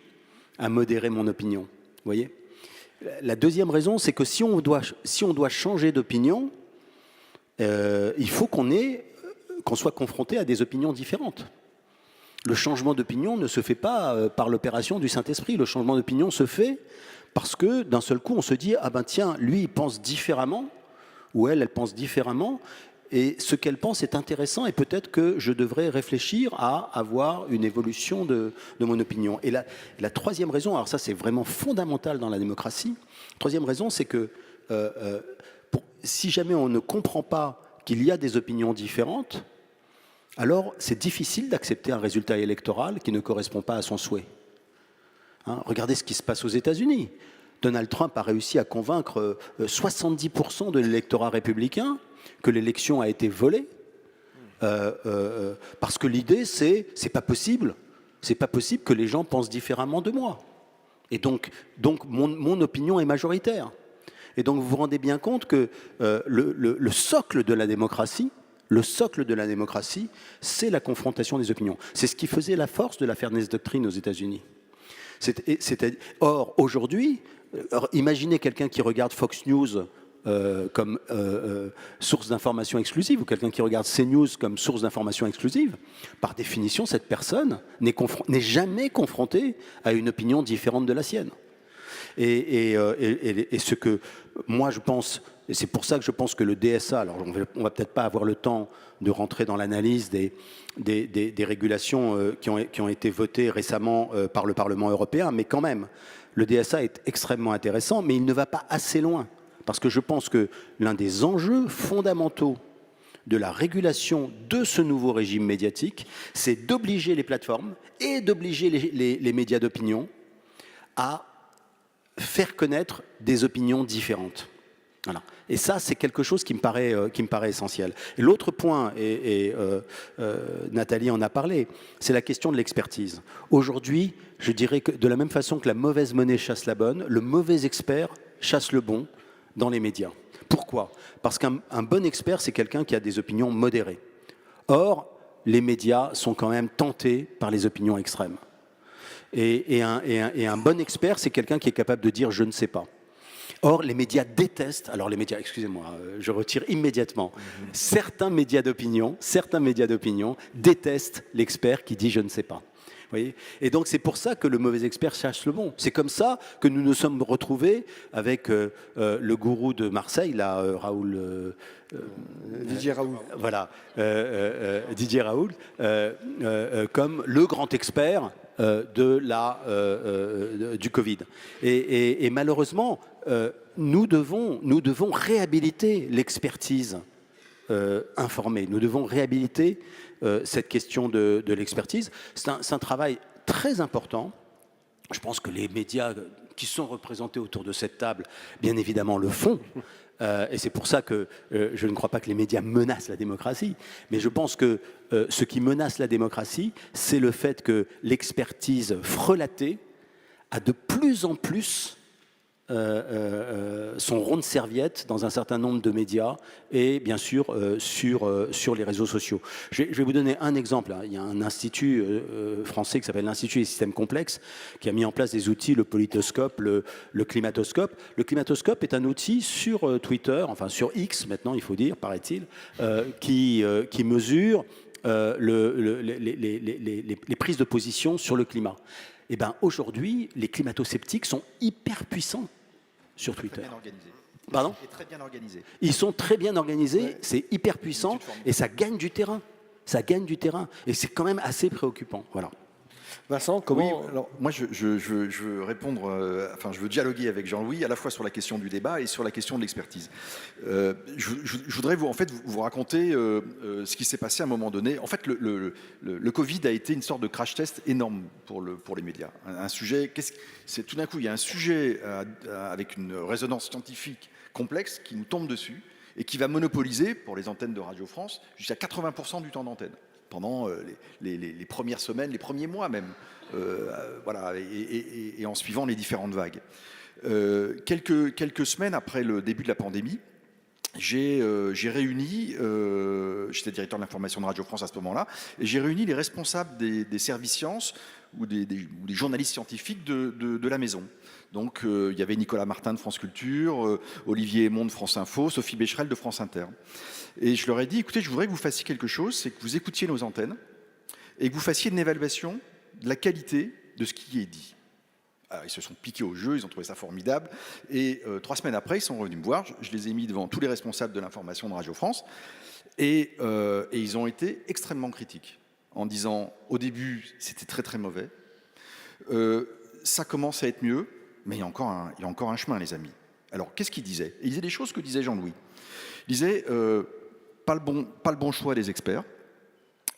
à modérer mon opinion. Vous voyez ? La deuxième raison, c'est que si on doit changer d'opinion, il faut qu'on soit confronté à des opinions différentes. Le changement d'opinion ne se fait pas par l'opération du Saint-Esprit. Le changement d'opinion se fait parce que d'un seul coup, on se dit « Ah ben tiens, lui, il pense différemment, ou elle pense différemment, et ce qu'elle pense est intéressant, et peut-être que je devrais réfléchir à avoir une évolution de mon opinion. » Et la troisième raison, alors ça c'est vraiment fondamental dans la démocratie, la troisième raison, c'est que si jamais on ne comprend pas qu'il y a des opinions différentes, alors c'est difficile d'accepter un résultat électoral qui ne correspond pas à son souhait. Regardez ce qui se passe aux États-Unis. Donald Trump a réussi à convaincre 70% de l'électorat républicain que l'élection a été volée. parce que l'idée, c'est pas possible que les gens pensent différemment de moi. Et donc mon opinion est majoritaire. Et donc vous vous rendez bien compte que le socle de la démocratie, c'est la confrontation des opinions. C'est ce qui faisait la force de la Fairness Doctrine aux États-Unis. Or, aujourd'hui, imaginez quelqu'un qui regarde Fox News comme source d'information exclusive, ou quelqu'un qui regarde CNews comme source d'information exclusive. Par définition, cette personne n'est jamais confrontée à une opinion différente de la sienne. Et ce que moi je pense, et c'est pour ça que je pense que le DSA, alors on va peut-être pas avoir le temps de rentrer dans l'analyse des régulations qui ont été votées récemment par le Parlement européen, mais quand même, le DSA est extrêmement intéressant, mais il ne va pas assez loin. Parce que je pense que l'un des enjeux fondamentaux de la régulation de ce nouveau régime médiatique, c'est d'obliger les plateformes et d'obliger les médias d'opinion à faire connaître des opinions différentes. Voilà. Et ça, c'est quelque chose qui me paraît essentiel. Et l'autre point, Nathalie en a parlé, c'est la question de l'expertise. Aujourd'hui, je dirais que de la même façon que la mauvaise monnaie chasse la bonne, le mauvais expert chasse le bon dans les médias. Pourquoi ? Parce qu'un bon expert, c'est quelqu'un qui a des opinions modérées. Or, les médias sont quand même tentés par les opinions extrêmes. Et un bon expert, c'est quelqu'un qui est capable de dire « je ne sais pas ». Or, les médias détestent, alors les médias, excusez-moi, je retire immédiatement, certains médias d'opinion détestent l'expert qui dit « je ne sais pas ». Voyez ? Et donc c'est pour ça que le mauvais expert chasse le bon. C'est comme ça que nous nous sommes retrouvés avec le gourou de Marseille, là, Didier Raoult. Voilà, Didier Raoult, comme le grand expert du Covid. Et malheureusement, nous devons réhabiliter l'expertise informée. Nous devons réhabiliter cette question de l'expertise. C'est un travail très important. Je pense que les médias qui sont représentés autour de cette table, bien évidemment, le font. Et c'est pour ça que je ne crois pas que les médias menacent la démocratie. Mais je pense que ce qui menace la démocratie, c'est le fait que l'expertise frelatée a de plus en plus son rond de serviette dans un certain nombre de médias et bien sûr sur les réseaux sociaux. Je vais vous donner un exemple. Il y a un institut français qui s'appelle l'Institut des systèmes complexes qui a mis en place des outils, le politoscope, le climatoscope. Le climatoscope est un outil sur Twitter, enfin sur X maintenant il faut dire, paraît-il, qui mesure les prises de position sur le climat. Eh bien, aujourd'hui, les climato-sceptiques sont hyper puissants sur Twitter. Très bien organisés. Pardon ? Et très bien organisés. Ils sont très bien organisés, c'est hyper puissant, et ça gagne du terrain. Ça gagne du terrain. Et c'est quand même assez préoccupant. Voilà. Vincent, comment... Oui, alors, moi, je veux répondre, je veux dialoguer avec Jean-Louis à la fois sur la question du débat et sur la question de l'expertise. Je voudrais vous raconter ce qui s'est passé à un moment donné. En fait, le Covid a été une sorte de crash test énorme pour les médias. Un sujet, tout d'un coup, il y a un sujet avec une résonance scientifique complexe qui nous tombe dessus et qui va monopoliser, pour les antennes de Radio France, jusqu'à 80% du temps d'antenne. Pendant les premières semaines, les premiers mois même, voilà, et en suivant les différentes vagues. Quelques semaines après le début de la pandémie, j'ai réuni, j'étais directeur de l'information de Radio France à ce moment-là, et j'ai réuni les responsables des services sciences ou des journalistes scientifiques de la maison. Donc il y avait Nicolas Martin de France Culture, Olivier Aymon de France Info, Sophie Becherel de France Inter. Et je leur ai dit, écoutez, je voudrais que vous fassiez quelque chose, c'est que vous écoutiez nos antennes et que vous fassiez une évaluation de la qualité de ce qui est dit. Alors, ils se sont piqués au jeu, ils ont trouvé ça formidable. Et 3 semaines après, ils sont revenus me voir. Je les ai mis devant tous les responsables de l'information de Radio France. Et ils ont été extrêmement critiques en disant, au début, c'était très très mauvais. Ça commence à être mieux, mais il y a encore un chemin, les amis. Alors, qu'est-ce qu'ils disaient ? Ils disaient des choses que disait Jean-Louis. Il disait... pas le bon choix des experts,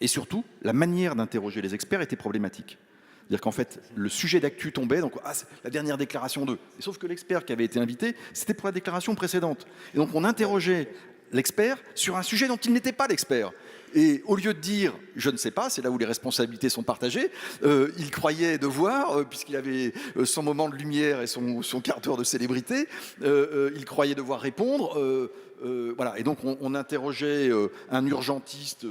et surtout, la manière d'interroger les experts était problématique. C'est-à-dire qu'en fait, le sujet d'actu tombait, donc c'est la dernière déclaration d'eux. Et sauf que l'expert qui avait été invité, c'était pour la déclaration précédente. Et donc on interrogeait l'expert sur un sujet dont il n'était pas l'expert. Et au lieu de dire « je ne sais pas », c'est là où les responsabilités sont partagées, il croyait devoir, puisqu'il avait son moment de lumière et son quart d'heure de célébrité, il croyait devoir répondre. Voilà. Et donc on interrogeait un urgentiste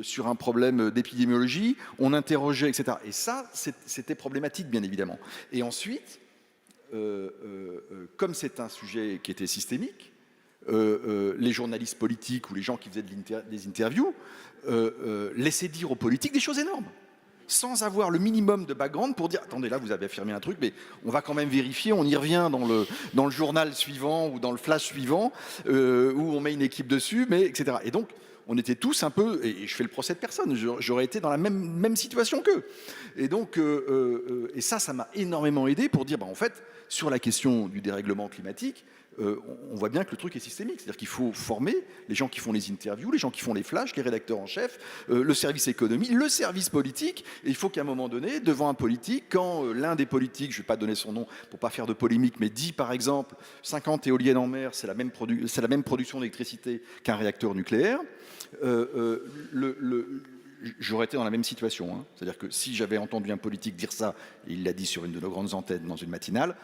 sur un problème d'épidémiologie, on interrogeait, etc. Et ça, c'était problématique, bien évidemment. Et ensuite, comme c'est un sujet qui était systémique, les journalistes politiques ou les gens qui faisaient des interviews laissaient dire aux politiques des choses énormes, sans avoir le minimum de background pour dire « attendez, là, vous avez affirmé un truc, mais on va quand même vérifier, on y revient dans le journal suivant ou dans le flash suivant, où on met une équipe dessus, mais etc. » Et donc, on était tous un peu, et je fais le procès de personne, j'aurais été dans la même situation qu'eux. Et donc, et ça m'a énormément aidé pour dire, en fait, sur la question du dérèglement climatique, on voit bien que le truc est systémique. C'est-à-dire qu'il faut former les gens qui font les interviews, les gens qui font les flashs, les rédacteurs en chef, le service économie, le service politique. Et il faut qu'à un moment donné, devant un politique, quand l'un des politiques, je ne vais pas donner son nom pour ne pas faire de polémique, mais dit par exemple 50 éoliennes en mer, c'est la même production d'électricité qu'un réacteur nucléaire, j'aurais été dans la même situation. Hein. C'est-à-dire que si j'avais entendu un politique dire ça, et il l'a dit sur une de nos grandes antennes dans une matinale,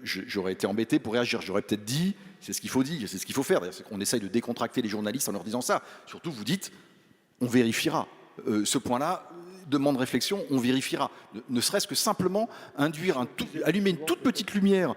j'aurais été embêté pour réagir. J'aurais peut-être dit, c'est ce qu'il faut dire, c'est ce qu'il faut faire. C'est qu'on essaye de décontracter les journalistes en leur disant ça. Surtout, vous dites, on vérifiera. Ce point-là demande réflexion, on vérifiera. Ne serait-ce que simplement allumer une toute petite lumière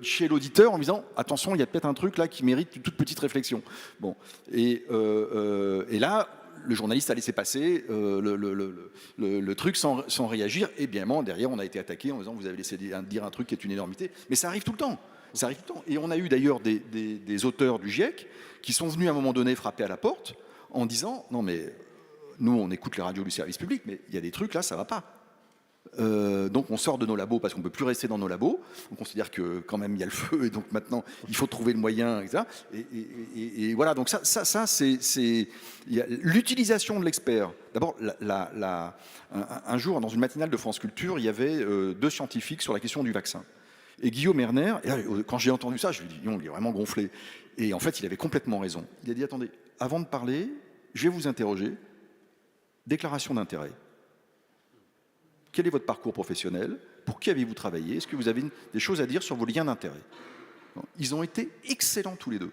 chez l'auditeur en disant, attention, il y a peut-être un truc là qui mérite une toute petite réflexion. Bon. Et là, le journaliste a laissé passer le truc sans réagir. Et bien, derrière, on a été attaqué en disant vous avez laissé dire un truc qui est une énormité. Mais ça arrive tout le temps. Ça arrive tout le temps. Et on a eu d'ailleurs des auteurs du GIEC qui sont venus à un moment donné frapper à la porte en disant non, mais nous, on écoute les radios du service public, mais il y a des trucs là, ça va pas. Donc on sort de nos labos parce qu'on ne peut plus rester dans nos labos. On considère que quand même il y a le feu et donc maintenant il faut trouver le moyen, etc. Et voilà, donc ça c'est l'utilisation de l'expert. D'abord, un jour dans une matinale de France Culture, il y avait 2 scientifiques sur la question du vaccin. Et Guillaume Erner, et là, quand j'ai entendu ça, je lui ai dit non, il est vraiment gonflé. Et en fait, il avait complètement raison. Il a dit attendez, avant de parler, je vais vous interroger. Déclaration d'intérêt. Quel est votre parcours professionnel? Pour qui avez-vous travaillé? Est-ce que vous avez des choses à dire sur vos liens d'intérêt? Ils ont été excellents tous les deux.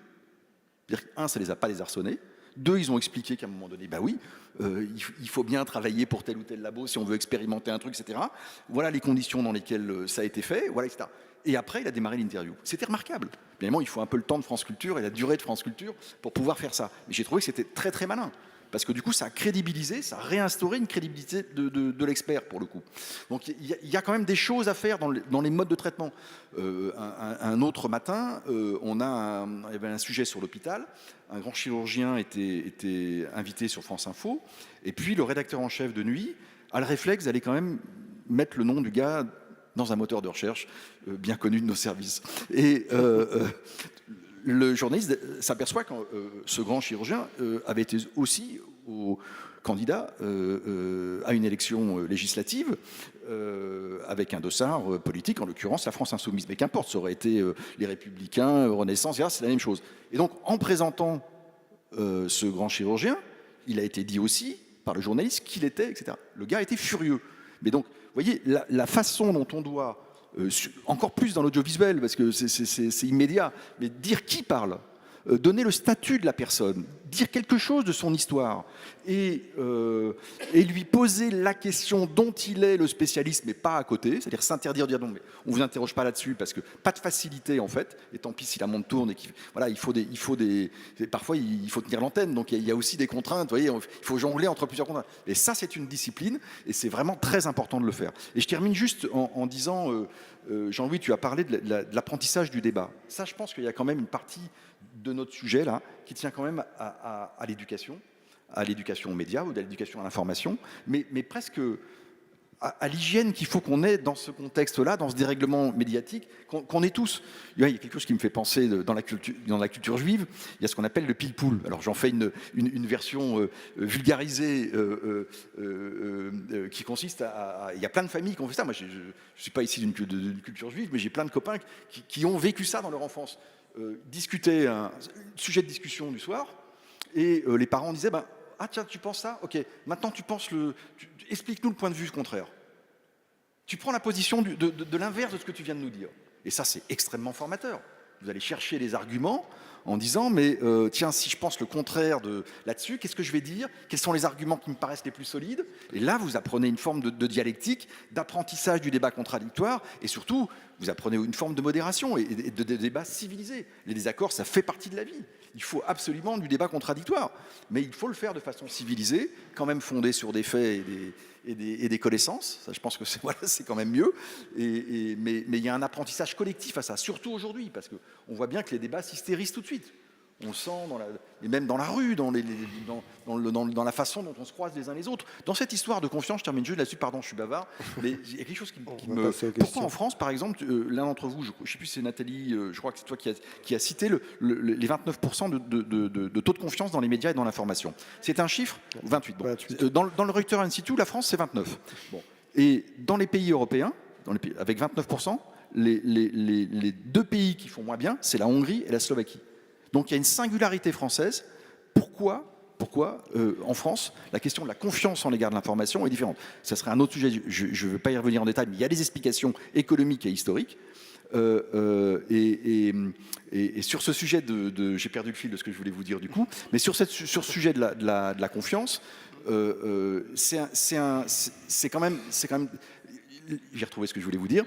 Un, ça ne les a pas désarçonnés. 2, ils ont expliqué qu'à un moment donné, bah oui, il faut bien travailler pour tel ou tel labo si on veut expérimenter un truc, etc. Voilà les conditions dans lesquelles ça a été fait, voilà, etc. Et après, il a démarré l'interview. C'était remarquable. Bien évidemment, il faut un peu le temps de France Culture et la durée de France Culture pour pouvoir faire ça. Mais j'ai trouvé que c'était très très malin. Parce que du coup, ça a crédibilisé, ça a réinstauré une crédibilité de l'expert, pour le coup. Donc il y a quand même des choses à faire dans les modes de traitement. Un autre matin, il y avait un sujet sur l'hôpital. Un grand chirurgien était invité sur France Info. Et puis le rédacteur en chef de nuit a le réflexe d'aller quand même mettre le nom du gars dans un moteur de recherche bien connu de nos services. Et le journaliste s'aperçoit que ce grand chirurgien avait été aussi candidat à une élection législative avec un dossard politique, en l'occurrence la France Insoumise. Mais qu'importe, ça aurait été les Républicains, Renaissance, etc., c'est la même chose. Et donc, en présentant ce grand chirurgien, il a été dit aussi par le journaliste qu'il était, etc. Le gars était furieux. Mais donc, vous voyez, la façon dont on doit encore plus dans l'audiovisuel, parce que c'est immédiat, mais dire qui parle, donner le statut de la personne, dire quelque chose de son histoire, et lui poser la question dont il est le spécialiste, mais pas à côté, c'est-à-dire s'interdire de dire non, mais on vous interroge pas là-dessus, parce que pas de facilité en fait, et tant pis si la montre tourne, et voilà, parfois il faut tenir l'antenne, donc il y a aussi des contraintes, vous voyez, il faut jongler entre plusieurs contraintes. Et ça, c'est une discipline, et c'est vraiment très important de le faire. Et je termine juste en disant, Jean-Louis, tu as parlé de l'apprentissage du débat. Ça, je pense qu'il y a quand même une partie de notre sujet là, qui tient quand même à l'éducation aux médias ou à l'éducation à l'information, mais presque à l'hygiène qu'il faut qu'on ait dans ce contexte-là, dans ce dérèglement médiatique, qu'on ait tous. Il y a quelque chose qui me fait penser dans la culture juive, il y a ce qu'on appelle le pile-poule. Alors j'en fais une version vulgarisée qui consiste à... Il y a plein de familles qui ont fait ça. Moi, je ne suis pas ici d'une culture juive, mais j'ai plein de copains qui ont vécu ça dans leur enfance. Discuter, un sujet de discussion du soir, et les parents disaient Ah tiens, tu penses ça? Ok, maintenant tu penses explique-nous le point de vue contraire. Tu prends la position de l'inverse de ce que tu viens de nous dire. Et ça, c'est extrêmement formateur. Vous allez chercher les arguments en disant, mais tiens, si je pense le contraire là-dessus, qu'est-ce que je vais dire? Quels sont les arguments qui me paraissent les plus solides? Et là, vous apprenez une forme de dialectique, d'apprentissage du débat contradictoire, et surtout, vous apprenez une forme de modération et de débat civilisé. Les désaccords, ça fait partie de la vie. Il faut absolument du débat contradictoire, mais il faut le faire de façon civilisée, quand même fondée sur des faits et des connaissances. Ça, je pense que c'est quand même mieux. Mais il y a un apprentissage collectif à ça, surtout aujourd'hui, parce qu'on voit bien que les débats s'hystérisent tout de suite. On sent, et même dans la rue, dans la façon dont on se croise les uns les autres. Dans cette histoire de confiance, je termine juste là-dessus, pardon, je suis bavard, mais il y a quelque chose qui me... Pourquoi en France, par exemple, l'un d'entre vous, je ne sais plus si c'est Nathalie, je crois que c'est toi qui a cité les 29% de taux de confiance dans les médias et dans l'information. C'est un chiffre 28. Bon. 28. Dans le Reuters Institute, la France, c'est 29. Bon. Et dans les pays européens, avec 29%, les deux pays qui font moins bien, c'est la Hongrie et la Slovaquie. Donc il y a une singularité française. Pourquoi en France, la question de la confiance en l'égard de l'information est différente? Ça serait un autre sujet, je ne vais pas y revenir en détail, mais il y a des explications économiques et historiques. Et sur ce sujet j'ai perdu le fil de ce que je voulais vous dire du coup, mais sur ce sujet de la confiance, c'est quand même... J'ai retrouvé ce que je voulais vous dire.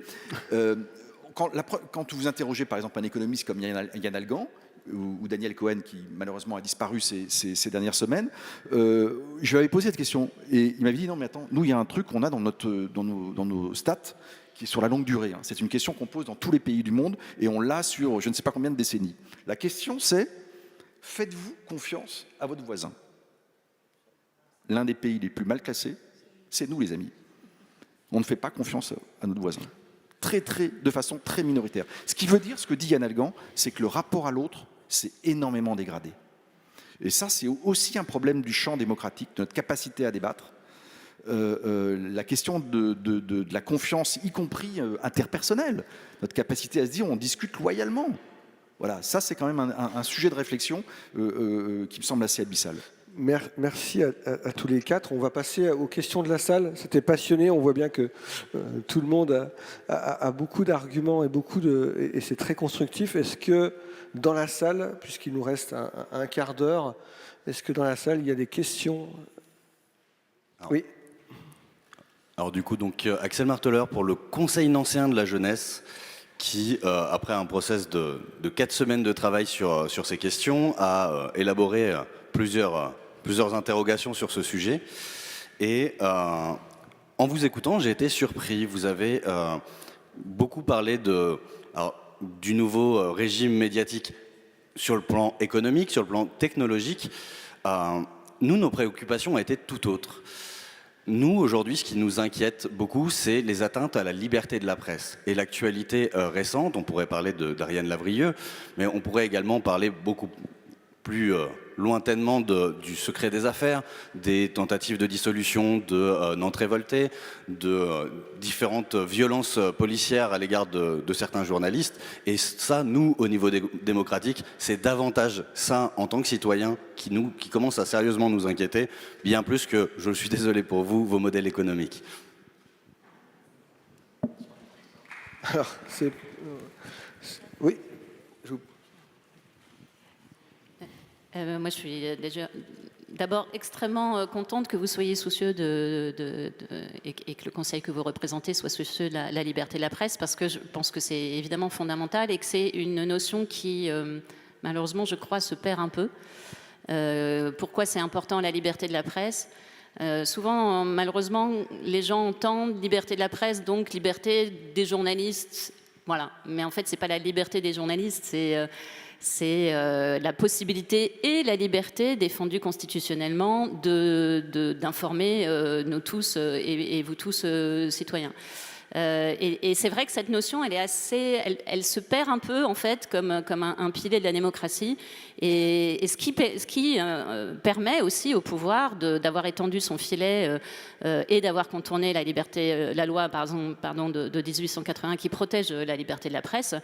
Quand vous interrogez par exemple un économiste comme Yann Algan, ou Daniel Cohen, qui malheureusement a disparu ces dernières semaines, je lui avais posé cette question et il m'avait dit non mais attends, nous il y a un truc qu'on a dans nos stats qui est sur la longue durée. Hein. C'est une question qu'on pose dans tous les pays du monde et on l'a sur je ne sais pas combien de décennies. La question c'est, faites-vous confiance à votre voisin? L'un des pays les plus mal classés, c'est nous les amis. On ne fait pas confiance à notre voisin. De façon très minoritaire. Ce qui veut dire, ce que dit Yann Algan, c'est que le rapport à l'autre s'est énormément dégradé. Et ça, c'est aussi un problème du champ démocratique, de notre capacité à débattre. La question de la confiance, y compris interpersonnelle, notre capacité à se dire on discute loyalement. Voilà, ça c'est quand même un sujet de réflexion qui me semble assez abyssal. Merci à tous les quatre. On va passer aux questions de la salle. C'était passionné. On voit bien que tout le monde a beaucoup d'arguments et c'est très constructif. Est-ce que dans la salle, puisqu'il nous reste un quart d'heure, est-ce que dans la salle il y a des questions? Oui. Alors du coup, Axel Marteleur pour le Conseil nancéen de la jeunesse, qui, après un process de 4 semaines de travail sur ces questions, a élaboré plusieurs interrogations sur ce sujet. Et en vous écoutant, j'ai été surpris. Vous avez beaucoup parlé du nouveau régime médiatique sur le plan économique, sur le plan technologique. Nous, nos préoccupations ont été tout autres. Nous, aujourd'hui, ce qui nous inquiète beaucoup, c'est les atteintes à la liberté de la presse. Et l'actualité récente, on pourrait parler d'Ariane Lavrieux, mais on pourrait également parler beaucoup plus lointainement du secret des affaires, des tentatives de dissolution de Nantes Révoltée, de différentes violences policières à l'égard de certains journalistes. Et ça, nous, au niveau démocratique, c'est davantage ça, en tant que citoyens, qui commence à sérieusement nous inquiéter, bien plus que, je suis désolé pour vous, vos modèles économiques. Alors, oui. Moi, je suis déjà d'abord extrêmement contente que vous soyez soucieux et que le conseil que vous représentez soit soucieux de la liberté de la presse, parce que je pense que c'est évidemment fondamental et que c'est une notion qui, malheureusement, je crois, se perd un peu. Pourquoi c'est important la liberté de la presse? Souvent, malheureusement, les gens entendent liberté de la presse, donc liberté des journalistes. Voilà. Mais en fait, c'est pas la liberté des journalistes, c'est la possibilité et la liberté défendue constitutionnellement d'informer nous tous et vous tous citoyens. Et c'est vrai que cette notion, elle se perd un peu en fait comme un pilier de la démocratie. Et ce qui permet aussi au pouvoir d'avoir étendu son filet et d'avoir contourné la loi de 1881 qui protège la liberté de la presse.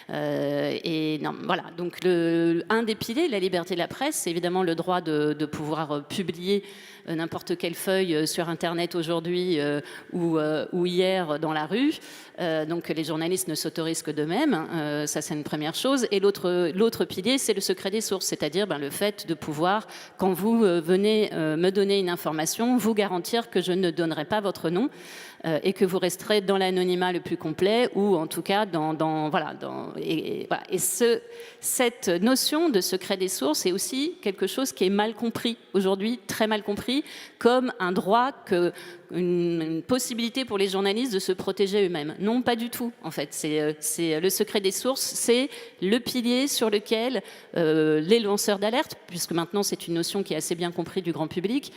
Voilà. Donc un des piliers de la liberté de la presse, c'est évidemment le droit de pouvoir publier n'importe quelle feuille sur Internet aujourd'hui ou hier dans la rue. Donc les journalistes ne s'autorisent que d'eux-mêmes. Ça, c'est une première chose. Et l'autre pilier, c'est le secret des sources, c'est-à-dire le fait de pouvoir, quand vous venez me donner une information, vous garantir que je ne donnerai pas votre nom et que vous resterez dans l'anonymat le plus complet, ou en tout cas cette notion de secret des sources est aussi quelque chose qui est mal compris aujourd'hui, très mal compris, comme un droit une possibilité pour les journalistes de se protéger eux-mêmes. Non, pas du tout, en fait. C'est le secret des sources, c'est le pilier sur lequel les lanceurs d'alerte, puisque maintenant c'est une notion qui est assez bien comprise du grand public,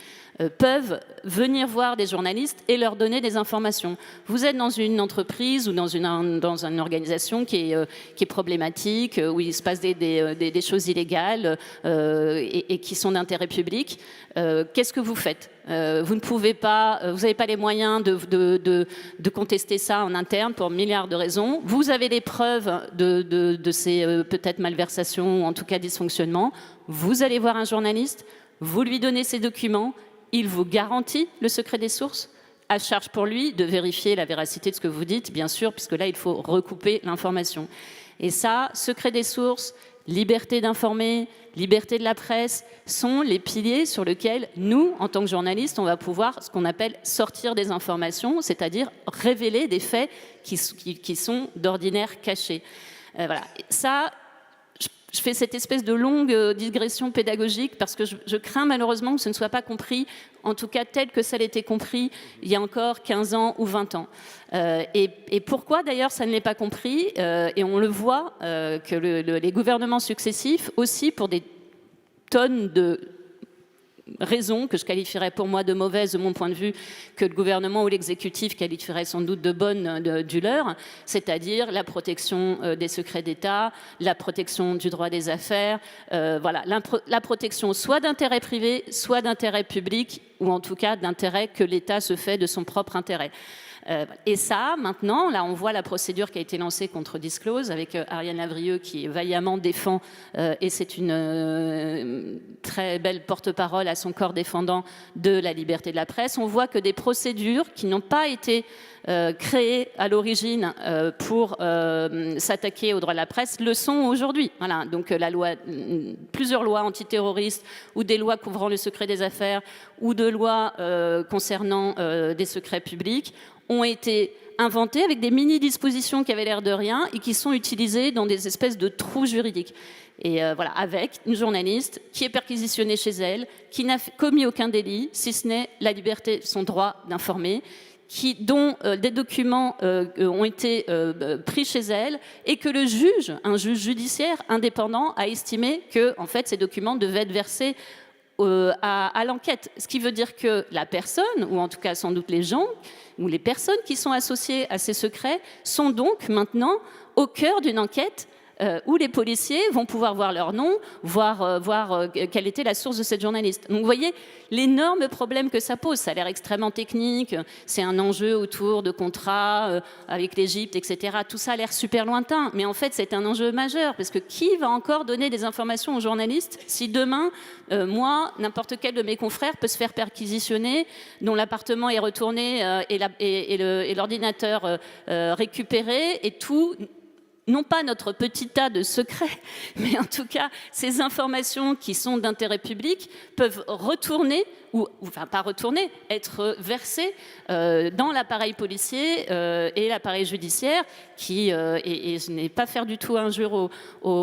peuvent venir voir des journalistes et leur donner des informations. Vous êtes dans une entreprise ou dans une organisation qui est problématique, où il se passe des choses illégales et qui sont d'intérêt public. Qu'est-ce que vous faites ? Vous ne pouvez pas, vous n'avez pas les moyens de contester ça en interne pour milliards de raisons. Vous avez des preuves de ces peut-être malversations ou en tout cas dysfonctionnements. Vous allez voir un journaliste, vous lui donnez ces documents, il vous garantit le secret des sources. À charge pour lui de vérifier la véracité de ce que vous dites, bien sûr, puisque là, il faut recouper l'information. Et ça, secret des sources, liberté d'informer, liberté de la presse, sont les piliers sur lesquels nous, en tant que journalistes, on va pouvoir, ce qu'on appelle sortir des informations, c'est-à-dire révéler des faits qui sont d'ordinaire cachés. Voilà. Ça, je fais cette espèce de longue digression pédagogique parce que je crains malheureusement que ce ne soit pas compris, en tout cas tel que ça l'était compris il y a encore 15 ans ou 20 ans. Et pourquoi d'ailleurs ça ne l'est pas compris et on le voit que les gouvernements successifs, aussi pour des tonnes de raisons que je qualifierais pour moi de mauvaises de mon point de vue, que le gouvernement ou l'exécutif qualifierait sans doute de bonnes du leur, c'est-à-dire la protection des secrets d'État, la protection du droit des affaires, voilà, la protection soit d'intérêt privé, soit d'intérêt public, ou en tout cas d'intérêt que l'État se fait de son propre intérêt. Et ça, maintenant, là, on voit la procédure qui a été lancée contre Disclose avec Ariane Lavrieux qui vaillamment défend, et c'est une très belle porte-parole à son corps défendant de la liberté de la presse. On voit que des procédures qui n'ont pas été créées à l'origine pour s'attaquer aux droits de la presse le sont aujourd'hui. Voilà. Donc plusieurs lois antiterroristes ou des lois couvrant le secret des affaires ou de lois concernant des secrets publics ont été inventées avec des mini-dispositions qui avaient l'air de rien et qui sont utilisées dans des espèces de trous juridiques. Et voilà, avec une journaliste qui est perquisitionnée chez elle, qui n'a commis aucun délit, si ce n'est la liberté, son droit d'informer, dont des documents ont été pris chez elle et que un juge judiciaire indépendant, a estimé que en fait, ces documents devaient être versés à l'enquête. Ce qui veut dire que la personne, ou en tout cas sans doute les gens, ou les personnes qui sont associées à ces secrets, sont donc maintenant au cœur d'une enquête où les policiers vont pouvoir voir leur nom, voir quelle était la source de cette journaliste. Donc vous voyez l'énorme problème que ça pose. Ça a l'air extrêmement technique, c'est un enjeu autour de contrats avec l'Égypte, etc. Tout ça a l'air super lointain, mais en fait c'est un enjeu majeur, parce que qui va encore donner des informations aux journalistes si demain, moi, n'importe quel de mes confrères peut se faire perquisitionner, dont l'appartement est retourné et l'ordinateur récupéré, et tout... Non pas notre petit tas de secrets, mais en tout cas, ces informations qui sont d'intérêt public peuvent retourner, enfin pas retourner, être versées dans l'appareil policier et l'appareil judiciaire, et je n'ai pas faire du tout injure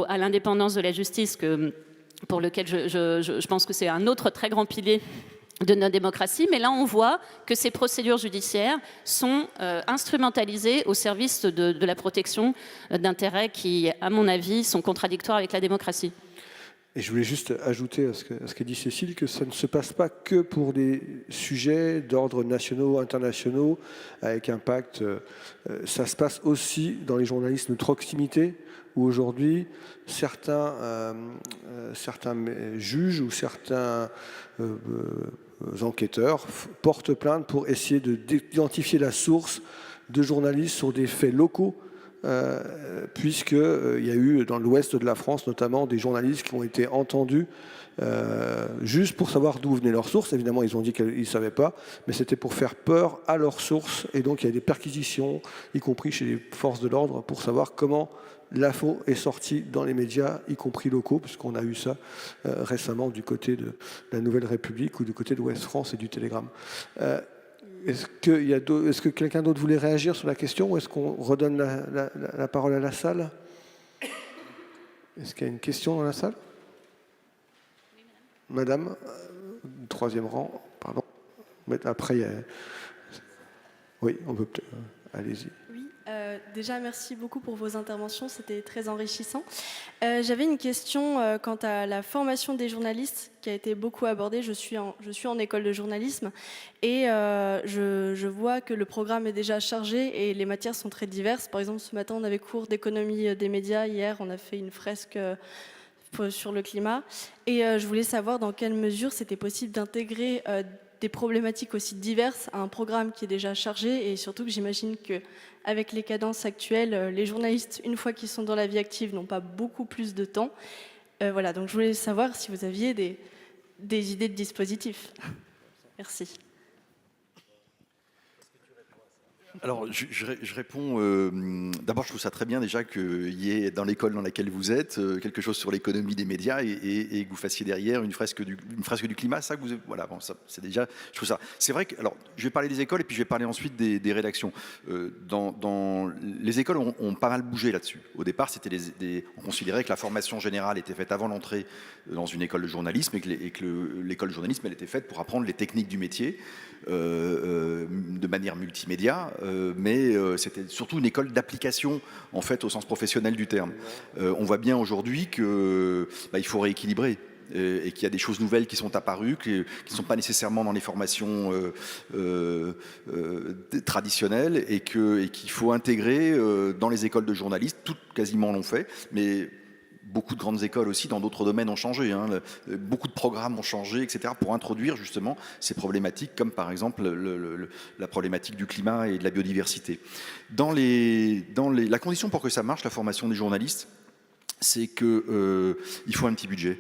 à l'indépendance de la justice, pour lequel je pense que c'est un autre très grand pilier de notre démocratie, mais là on voit que ces procédures judiciaires sont instrumentalisées au service de la protection d'intérêts qui, à mon avis, sont contradictoires avec la démocratie. Et je voulais juste ajouter à ce qu'a dit Cécile que ça ne se passe pas que pour des sujets d'ordre nationaux, internationaux, avec impact. Ça se passe aussi dans les journalismes de proximité, où aujourd'hui, certains juges ou certains enquêteurs portent plainte pour essayer d'identifier la source de journalistes sur des faits locaux, puisqu'il y a eu dans l'ouest de la France notamment des journalistes qui ont été entendus juste pour savoir d'où venaient leurs sources. Évidemment, ils ont dit qu'ils ne savaient pas, mais c'était pour faire peur à leurs sources. Et donc, il y a des perquisitions, y compris chez les forces de l'ordre, pour savoir comment l'info est sortie dans les médias, y compris locaux, puisqu'on a eu ça récemment du côté de la Nouvelle République ou du côté de Ouest France et du Télégramme. Est-ce que quelqu'un d'autre voulait réagir sur la question ou est-ce qu'on redonne la parole à la salle? Est-ce qu'il y a une question dans la salle? Madame, troisième rang, pardon. Après, il y a... Oui, on peut peut-être... Allez-y. Oui, déjà merci beaucoup pour vos interventions, c'était très enrichissant. J'avais une question quant à la formation des journalistes qui a été beaucoup abordée. Je suis en école de journalisme et je vois que le programme est déjà chargé et les matières sont très diverses. Par exemple, ce matin, on avait cours d'économie des médias. Hier, on a fait une fresque sur le climat. Et je voulais savoir dans quelle mesure c'était possible d'intégrer des problématiques aussi diverses à un programme qui est déjà chargé, et surtout que j'imagine qu'avec les cadences actuelles, les journalistes, une fois qu'ils sont dans la vie active, n'ont pas beaucoup plus de temps. Voilà, donc je voulais savoir si vous aviez des idées de dispositifs. Merci. Alors, je réponds. D'abord, je trouve ça très bien déjà qu'il y ait dans l'école dans laquelle vous êtes quelque chose sur l'économie des médias et que vous fassiez derrière une fresque du climat. Ça, voilà, bon, ça, c'est déjà. Je trouve ça. C'est vrai que. Alors, je vais parler des écoles et puis je vais parler ensuite des rédactions. Dans les écoles ont pas mal bougé là-dessus. Au départ, on considérait que la formation générale était faite avant l'entrée dans une école de journalisme et que l'école de journalisme, elle était faite pour apprendre les techniques du métier de manière multimédia. Mais c'était surtout une école d'application en fait au sens professionnel du terme. On voit bien aujourd'hui que il faut rééquilibrer et qu'il y a des choses nouvelles qui sont apparues, qui ne sont pas nécessairement dans les formations traditionnelles et qu'il faut intégrer dans les écoles de journalistes. Toutes quasiment l'ont fait, mais beaucoup de grandes écoles aussi dans d'autres domaines ont changé. Beaucoup de programmes ont changé, etc. pour introduire justement ces problématiques, comme par exemple la problématique du climat et de la biodiversité. La condition pour que ça marche, la formation des journalistes, c'est qu'il faut un petit budget.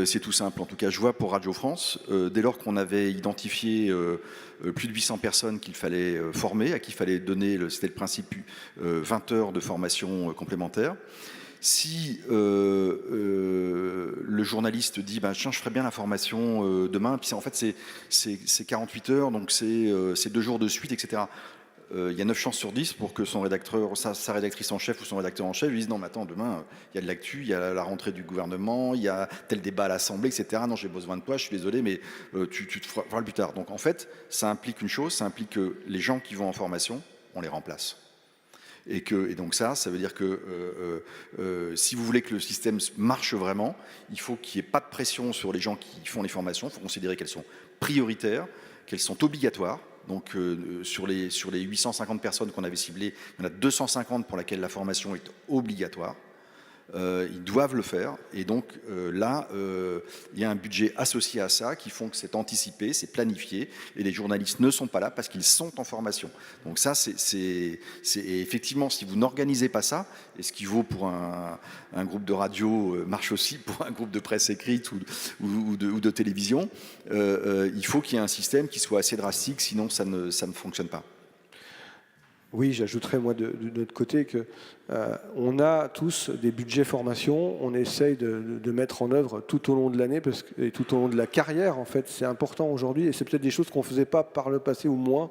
C'est tout simple. En tout cas, je vois pour Radio France, dès lors qu'on avait identifié plus de 800 personnes qu'il fallait former, à qui il fallait donner, c'était le principe, 20 heures de formation complémentaire. Si le journaliste dit tiens, je ferai bien la formation demain, puis en fait c'est 48 heures, donc c'est 2 jours de suite, etc. Il y a 9 chances sur 10 pour que son rédacteur, sa rédactrice en chef ou son rédacteur en chef lui dise non mais attends, demain il y a de l'actu, il y a la rentrée du gouvernement, il y a tel débat à l'Assemblée, etc. Non, j'ai besoin de toi, je suis désolé, mais tu te feras plus tard. Donc en fait, ça implique une chose, ça implique que les gens qui vont en formation, on les remplace. Et donc ça veut dire que si vous voulez que le système marche vraiment, il faut qu'il n'y ait pas de pression sur les gens qui font les formations. Il faut considérer qu'elles sont prioritaires, qu'elles sont obligatoires. Donc sur les 850 personnes qu'on avait ciblées, il y en a 250 pour lesquelles la formation est obligatoire. Ils doivent le faire. Et donc là, il y a un budget associé à ça qui font que c'est anticipé, c'est planifié. Et les journalistes ne sont pas là parce qu'ils sont en formation. Donc ça, c'est effectivement, si vous n'organisez pas ça, et ce qui vaut pour un groupe de radio marche aussi pour un groupe de presse écrite ou de télévision, il faut qu'il y ait un système qui soit assez drastique, sinon ça ne fonctionne pas. Oui, j'ajouterais moi de notre côté que on a tous des budgets formation, on essaye de mettre en œuvre tout au long de l'année et tout au long de la carrière. En fait, c'est important aujourd'hui et c'est peut-être des choses qu'on ne faisait pas par le passé ou moins.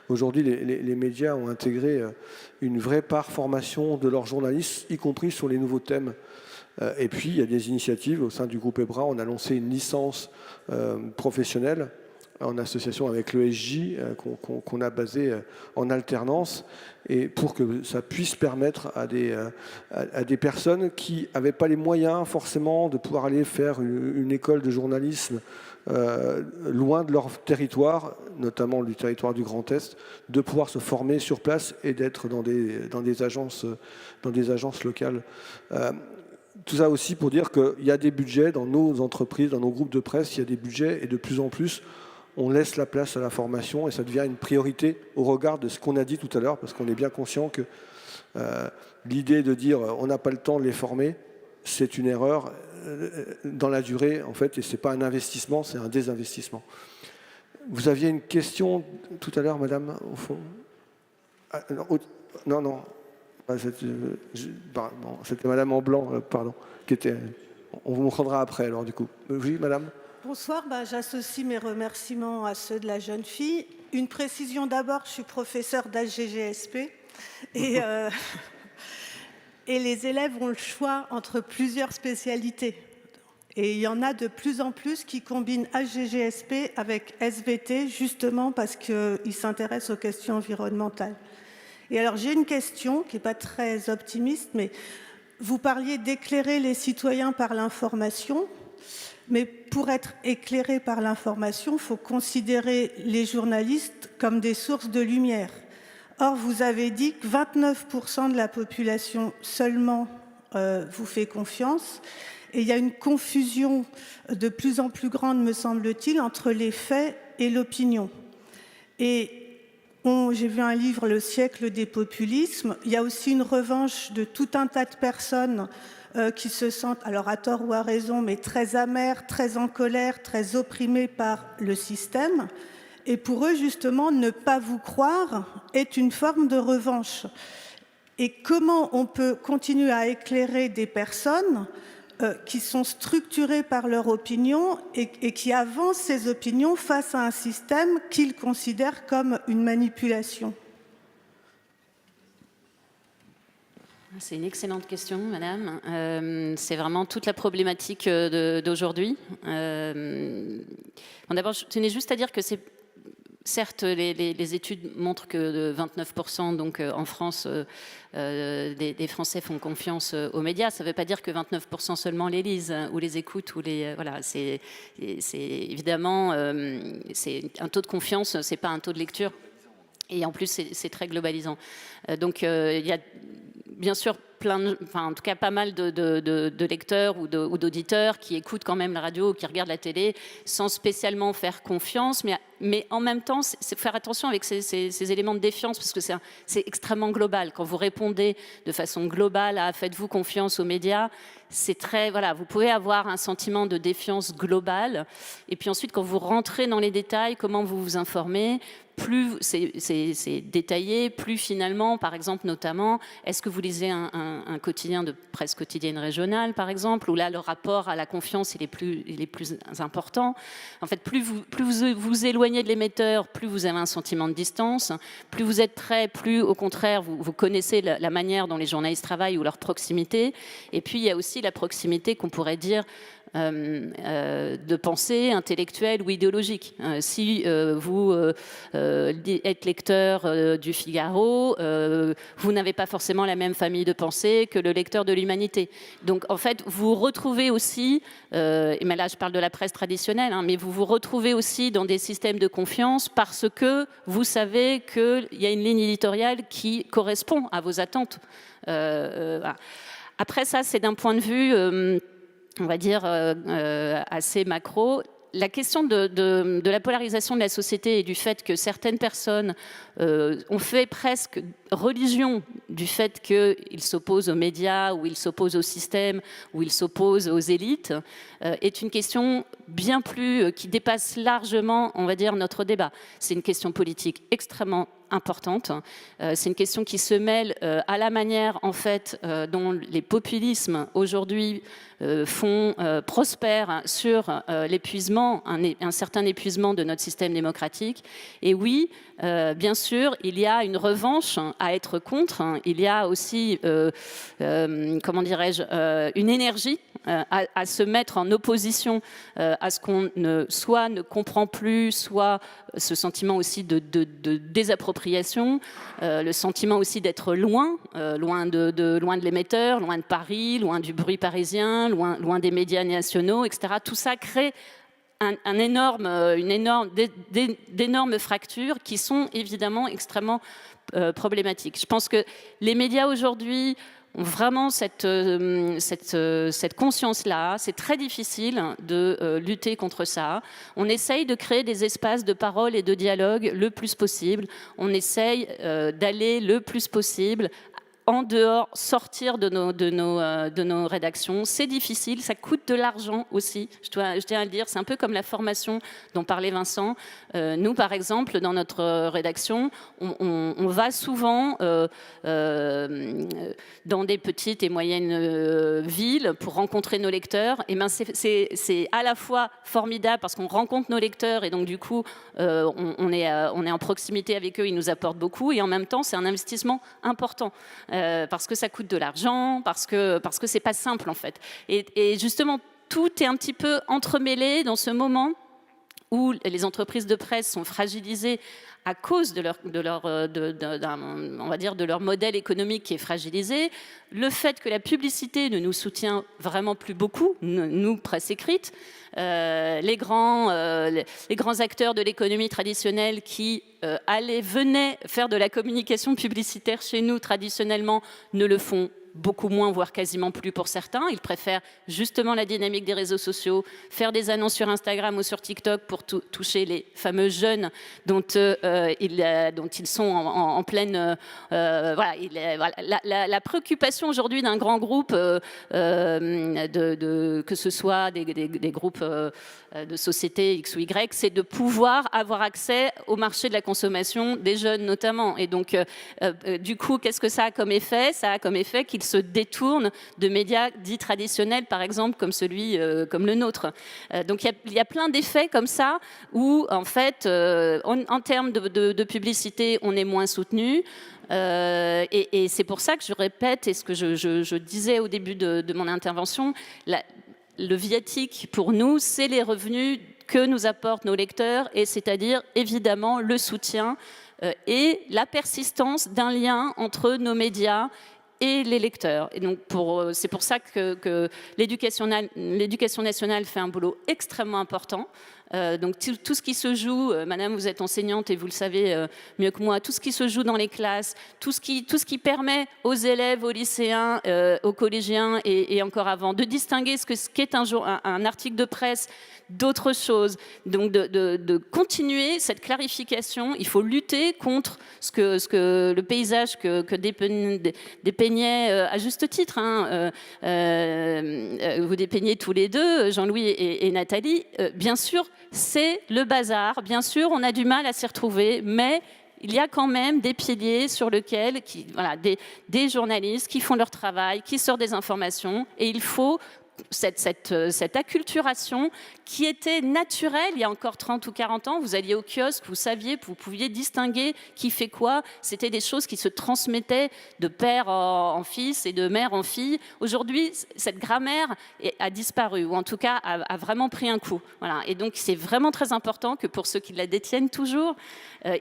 Aujourd'hui, les médias ont intégré une vraie part formation de leurs journalistes, y compris sur les nouveaux thèmes. Et puis, il y a des initiatives au sein du groupe EBRA. On a lancé une licence professionnelle en association avec l'ESJ, qu'on a basé en alternance, et pour que ça puisse permettre à des personnes qui n'avaient pas les moyens forcément de pouvoir aller faire une école de journalisme loin de leur territoire, notamment du territoire du Grand Est, de pouvoir se former sur place et d'être dans des agences locales. Tout ça aussi pour dire qu'il y a des budgets dans nos entreprises, dans nos groupes de presse, il y a des budgets et de plus en plus, on laisse la place à la formation et ça devient une priorité au regard de ce qu'on a dit tout à l'heure, parce qu'on est bien conscient que l'idée de dire on n'a pas le temps de les former, c'est une erreur dans la durée, en fait, et ce n'est pas un investissement, c'est un désinvestissement. Vous aviez une question tout à l'heure, madame, au fond. Non. C'était madame en blanc, pardon, qui était... On vous rendra après, alors, du coup. Oui, madame ? Bonsoir, j'associe mes remerciements à ceux de la jeune fille. Une précision d'abord, je suis professeure d'HGGSP et les élèves ont le choix entre plusieurs spécialités. Et il y en a de plus en plus qui combinent HGGSP avec SVT, justement parce qu'ils s'intéressent aux questions environnementales. Et alors j'ai une question qui n'est pas très optimiste, mais vous parliez d'éclairer les citoyens par l'information. Mais pour être éclairé par l'information, il faut considérer les journalistes comme des sources de lumière. Or, vous avez dit que 29% de la population seulement vous fait confiance. Et il y a une confusion de plus en plus grande, me semble-t-il, entre les faits et l'opinion. Et j'ai vu un livre, Le siècle des populismes. Il y a aussi une revanche de tout un tas de personnes qui se sentent, alors à tort ou à raison, mais très amères, très en colère, très opprimées par le système. Et pour eux, justement, ne pas vous croire est une forme de revanche. Et comment on peut continuer à éclairer des personnes qui sont structurées par leur opinion et qui avancent ces opinions face à un système qu'ils considèrent comme une manipulation? C'est une excellente question, madame. C'est vraiment toute la problématique d'aujourd'hui. Bon, d'abord, je tenais juste à dire que c'est... Certes, les études montrent que 29% donc, en France, des Français font confiance aux médias. Ça ne veut pas dire que 29% seulement les lisent ou les écoutent. Voilà, c'est évidemment c'est un taux de confiance, ce n'est pas un taux de lecture. Et en plus, c'est très globalisant. Donc, il y a bien sûr en tout cas pas mal de lecteurs ou d'auditeurs qui écoutent quand même la radio ou qui regardent la télé sans spécialement faire confiance, mais en même temps, c'est faire attention avec ces éléments de défiance parce que c'est extrêmement global. Quand vous répondez de façon globale à « faites-vous confiance aux médias », c'est très... Voilà, vous pouvez avoir un sentiment de défiance globale. Et puis ensuite, quand vous rentrez dans les détails, comment vous vous informez, plus c'est détaillé, plus finalement, par exemple, notamment, est-ce que vous lisez un quotidien de presse quotidienne régionale, par exemple, où là, le rapport à la confiance, il est plus important. En fait, plus vous éloignez de l'émetteur, plus vous avez un sentiment de distance, plus vous êtes prêt, plus, au contraire, vous connaissez la manière dont les journalistes travaillent ou leur proximité. Et puis, il y a aussi la proximité qu'on pourrait dire de pensée intellectuelle ou idéologique. Si vous êtes lecteur du Figaro, vous n'avez pas forcément la même famille de pensée que le lecteur de l'Humanité. Donc en fait, vous retrouvez aussi, et là je parle de la presse traditionnelle, mais vous vous retrouvez aussi dans des systèmes de confiance parce que vous savez qu'il y a une ligne éditoriale qui correspond à vos attentes. Voilà. Après ça, c'est d'un point de vue... on va dire, assez macro. La question de la polarisation de la société et du fait que certaines personnes ont fait presque religion du fait qu'ils s'opposent aux médias, ou ils s'opposent au système, ou ils s'opposent aux élites, est une question bien plus, qui dépasse largement, on va dire, notre débat. C'est une question politique extrêmement importante. C'est une question qui se mêle à la manière, en fait, dont les populismes aujourd'hui prospèrent sur l'épuisement, un certain épuisement de notre système démocratique. Et oui, bien sûr, il y a une revanche à être contre. Il y a aussi, comment dirais-je, une énergie à se mettre en opposition à ce qu'on soit ne comprend plus, soit ce sentiment aussi de désappropriation, le sentiment aussi d'être loin de l'émetteur, loin de Paris, loin du bruit parisien, loin des médias nationaux, etc. Tout ça crée d'énormes fractures qui sont évidemment extrêmement problématiques. Je pense que les médias aujourd'hui ont vraiment cette conscience-là. C'est très difficile de lutter contre ça. On essaye de créer des espaces de parole et de dialogue le plus possible. On essaye d'aller le plus possible en dehors, sortir de nos rédactions. C'est difficile, ça coûte de l'argent aussi, je tiens à le dire. C'est un peu comme la formation dont parlait Vincent. Nous, par exemple, dans notre rédaction, on va souvent dans des petites et moyennes villes pour rencontrer nos lecteurs. Et ben c'est à la fois formidable parce qu'on rencontre nos lecteurs et donc du coup, on est en proximité avec eux, ils nous apportent beaucoup. Et en même temps, c'est un investissement important. Parce que ça coûte de l'argent, parce que c'est pas simple en fait. Et justement, tout est un petit peu entremêlé dans ce moment où les entreprises de presse sont fragilisées à cause de leur modèle économique qui est fragilisé, le fait que la publicité ne nous soutient vraiment plus beaucoup, nous, presse écrite, les grands acteurs de l'économie traditionnelle qui venaient faire de la communication publicitaire chez nous traditionnellement ne le font beaucoup moins, voire quasiment plus pour certains. Ils préfèrent justement la dynamique des réseaux sociaux, faire des annonces sur Instagram ou sur TikTok pour toucher les fameux jeunes dont ils sont en pleine... voilà, la préoccupation aujourd'hui d'un grand groupe, que ce soit des groupes de sociétés X ou Y, c'est de pouvoir avoir accès au marché de la consommation des jeunes notamment. Et donc, du coup, qu'est-ce que ça a comme effet ? Ça a comme effet qu'ils se détournent de médias dits traditionnels, par exemple, comme le nôtre. Donc, il y a plein d'effets comme ça où, en fait, en termes de publicité, on est moins soutenu. Et c'est pour ça que je répète, et ce que je disais au début de mon intervention, le viatique, pour nous, c'est les revenus que nous apportent nos lecteurs, et c'est-à-dire, évidemment, le soutien et la persistance d'un lien entre nos médias et les lecteurs. Et donc c'est pour ça que l'éducation nationale fait un boulot extrêmement important. Donc tout ce qui se joue, madame, vous êtes enseignante et vous le savez mieux que moi, tout ce qui se joue dans les classes, tout ce qui permet aux élèves, aux lycéens, aux collégiens et encore avant de distinguer ce qu'est un article de presse d'autres choses. Donc de continuer cette clarification. Il faut lutter contre ce que le paysage que dépeignait à juste titre. Vous dépeignez tous les deux, Jean-Louis et Nathalie. Bien sûr, c'est le bazar. Bien sûr, on a du mal à s'y retrouver, mais il y a quand même des piliers sur lesquels des journalistes qui font leur travail, qui sortent des informations, et il faut cette acculturation qui était naturelle il y a encore 30 ou 40 ans. Vous alliez au kiosque, vous saviez, vous pouviez distinguer qui fait quoi. C'était des choses qui se transmettaient de père en fils et de mère en fille. Aujourd'hui, cette grammaire a disparu, ou en tout cas a vraiment pris un coup. Voilà. Et donc, c'est vraiment très important que pour ceux qui la détiennent toujours,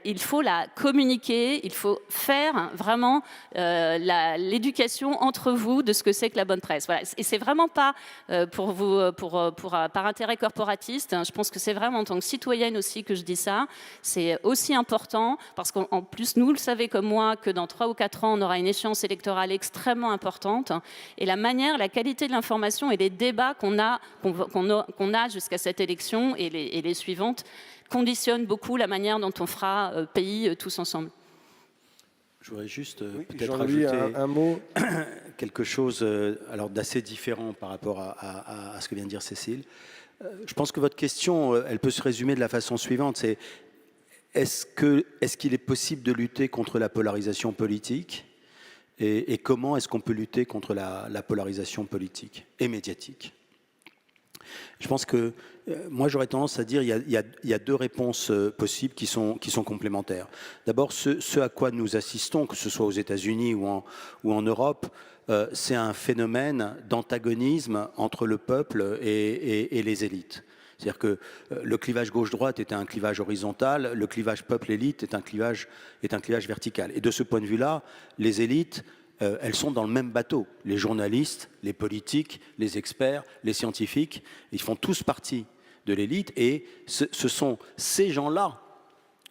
il faut la communiquer, il faut faire vraiment l'éducation entre vous de ce que c'est que la bonne presse. Voilà. Et c'est vraiment pas par intérêt corporatiste. Je pense que c'est vraiment en tant que citoyenne aussi que je dis ça. C'est aussi important parce qu'en plus, nous le savez comme moi, que dans 3 ou 4 ans, on aura une échéance électorale extrêmement importante. Et la qualité de l'information et les débats qu'on a jusqu'à cette élection et les suivantes conditionnent beaucoup la manière dont on fera pays tous ensemble. Je voudrais juste peut-être rajouter un mot. Quelque chose d'assez différent par rapport à ce que vient de dire Cécile. Je pense que votre question, elle peut se résumer de la façon suivante. C'est est-ce qu'il est possible de lutter contre la polarisation politique et comment est-ce qu'on peut lutter contre la polarisation politique et médiatique? Je pense que moi j'aurais tendance à dire il y a deux réponses possibles qui sont complémentaires. D'abord, ce à quoi nous assistons, que ce soit aux États-Unis ou en Europe, c'est un phénomène d'antagonisme entre le peuple et les élites. C'est-à-dire que le clivage gauche-droite était un clivage horizontal, le clivage peuple-élite est un clivage vertical. Et de ce point de vue-là, les élites, elles sont dans le même bateau. Les journalistes, les politiques, les experts, les scientifiques, ils font tous partie de l'élite. Et ce sont ces gens-là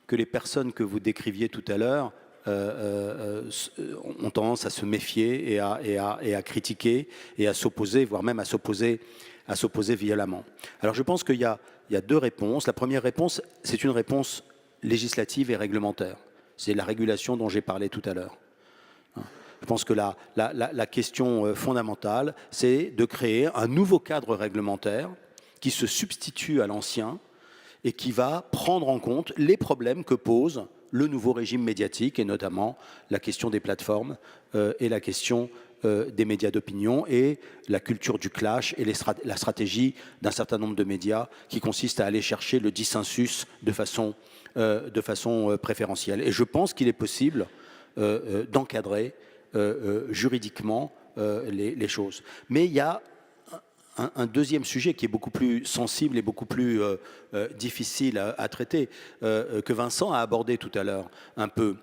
que les personnes que vous décriviez tout à l'heure ont tendance à se méfier et à critiquer et à s'opposer, voire même à s'opposer violemment. Alors je pense qu'il y a deux réponses. La première réponse, c'est une réponse législative et réglementaire. C'est la régulation dont j'ai parlé tout à l'heure. Je pense que la question fondamentale, c'est de créer un nouveau cadre réglementaire qui se substitue à l'ancien et qui va prendre en compte les problèmes que pose le nouveau régime médiatique, et notamment la question des plateformes et la question des médias d'opinion et la culture du clash et la stratégie d'un certain nombre de médias qui consiste à aller chercher le dissensus de façon préférentielle. Et je pense qu'il est possible d'encadrer juridiquement les choses. Mais il y a un deuxième sujet qui est beaucoup plus sensible et beaucoup plus difficile à traiter, que Vincent a abordé tout à l'heure un peu.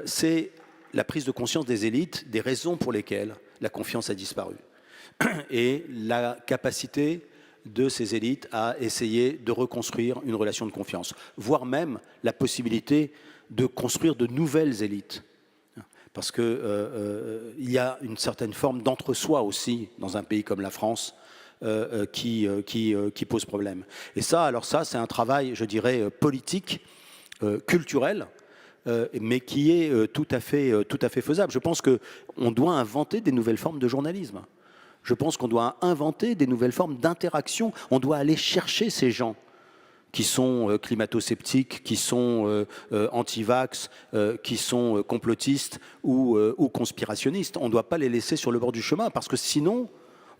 C'est la prise de conscience des élites, des raisons pour lesquelles la confiance a disparu. Et la capacité de ces élites à essayer de reconstruire une relation de confiance, voire même la possibilité de construire de nouvelles élites. Parce qu'il y a une certaine forme d'entre-soi aussi dans un pays comme la France qui pose problème. Et ça, c'est un travail, je dirais, politique, culturel, mais qui est tout à fait faisable. Je pense qu'on doit inventer des nouvelles formes de journalisme. Je pense qu'on doit inventer des nouvelles formes d'interaction. On doit aller chercher ces gens qui sont climato-sceptiques, qui sont anti-vax, qui sont complotistes ou conspirationnistes. On ne doit pas les laisser sur le bord du chemin, parce que sinon,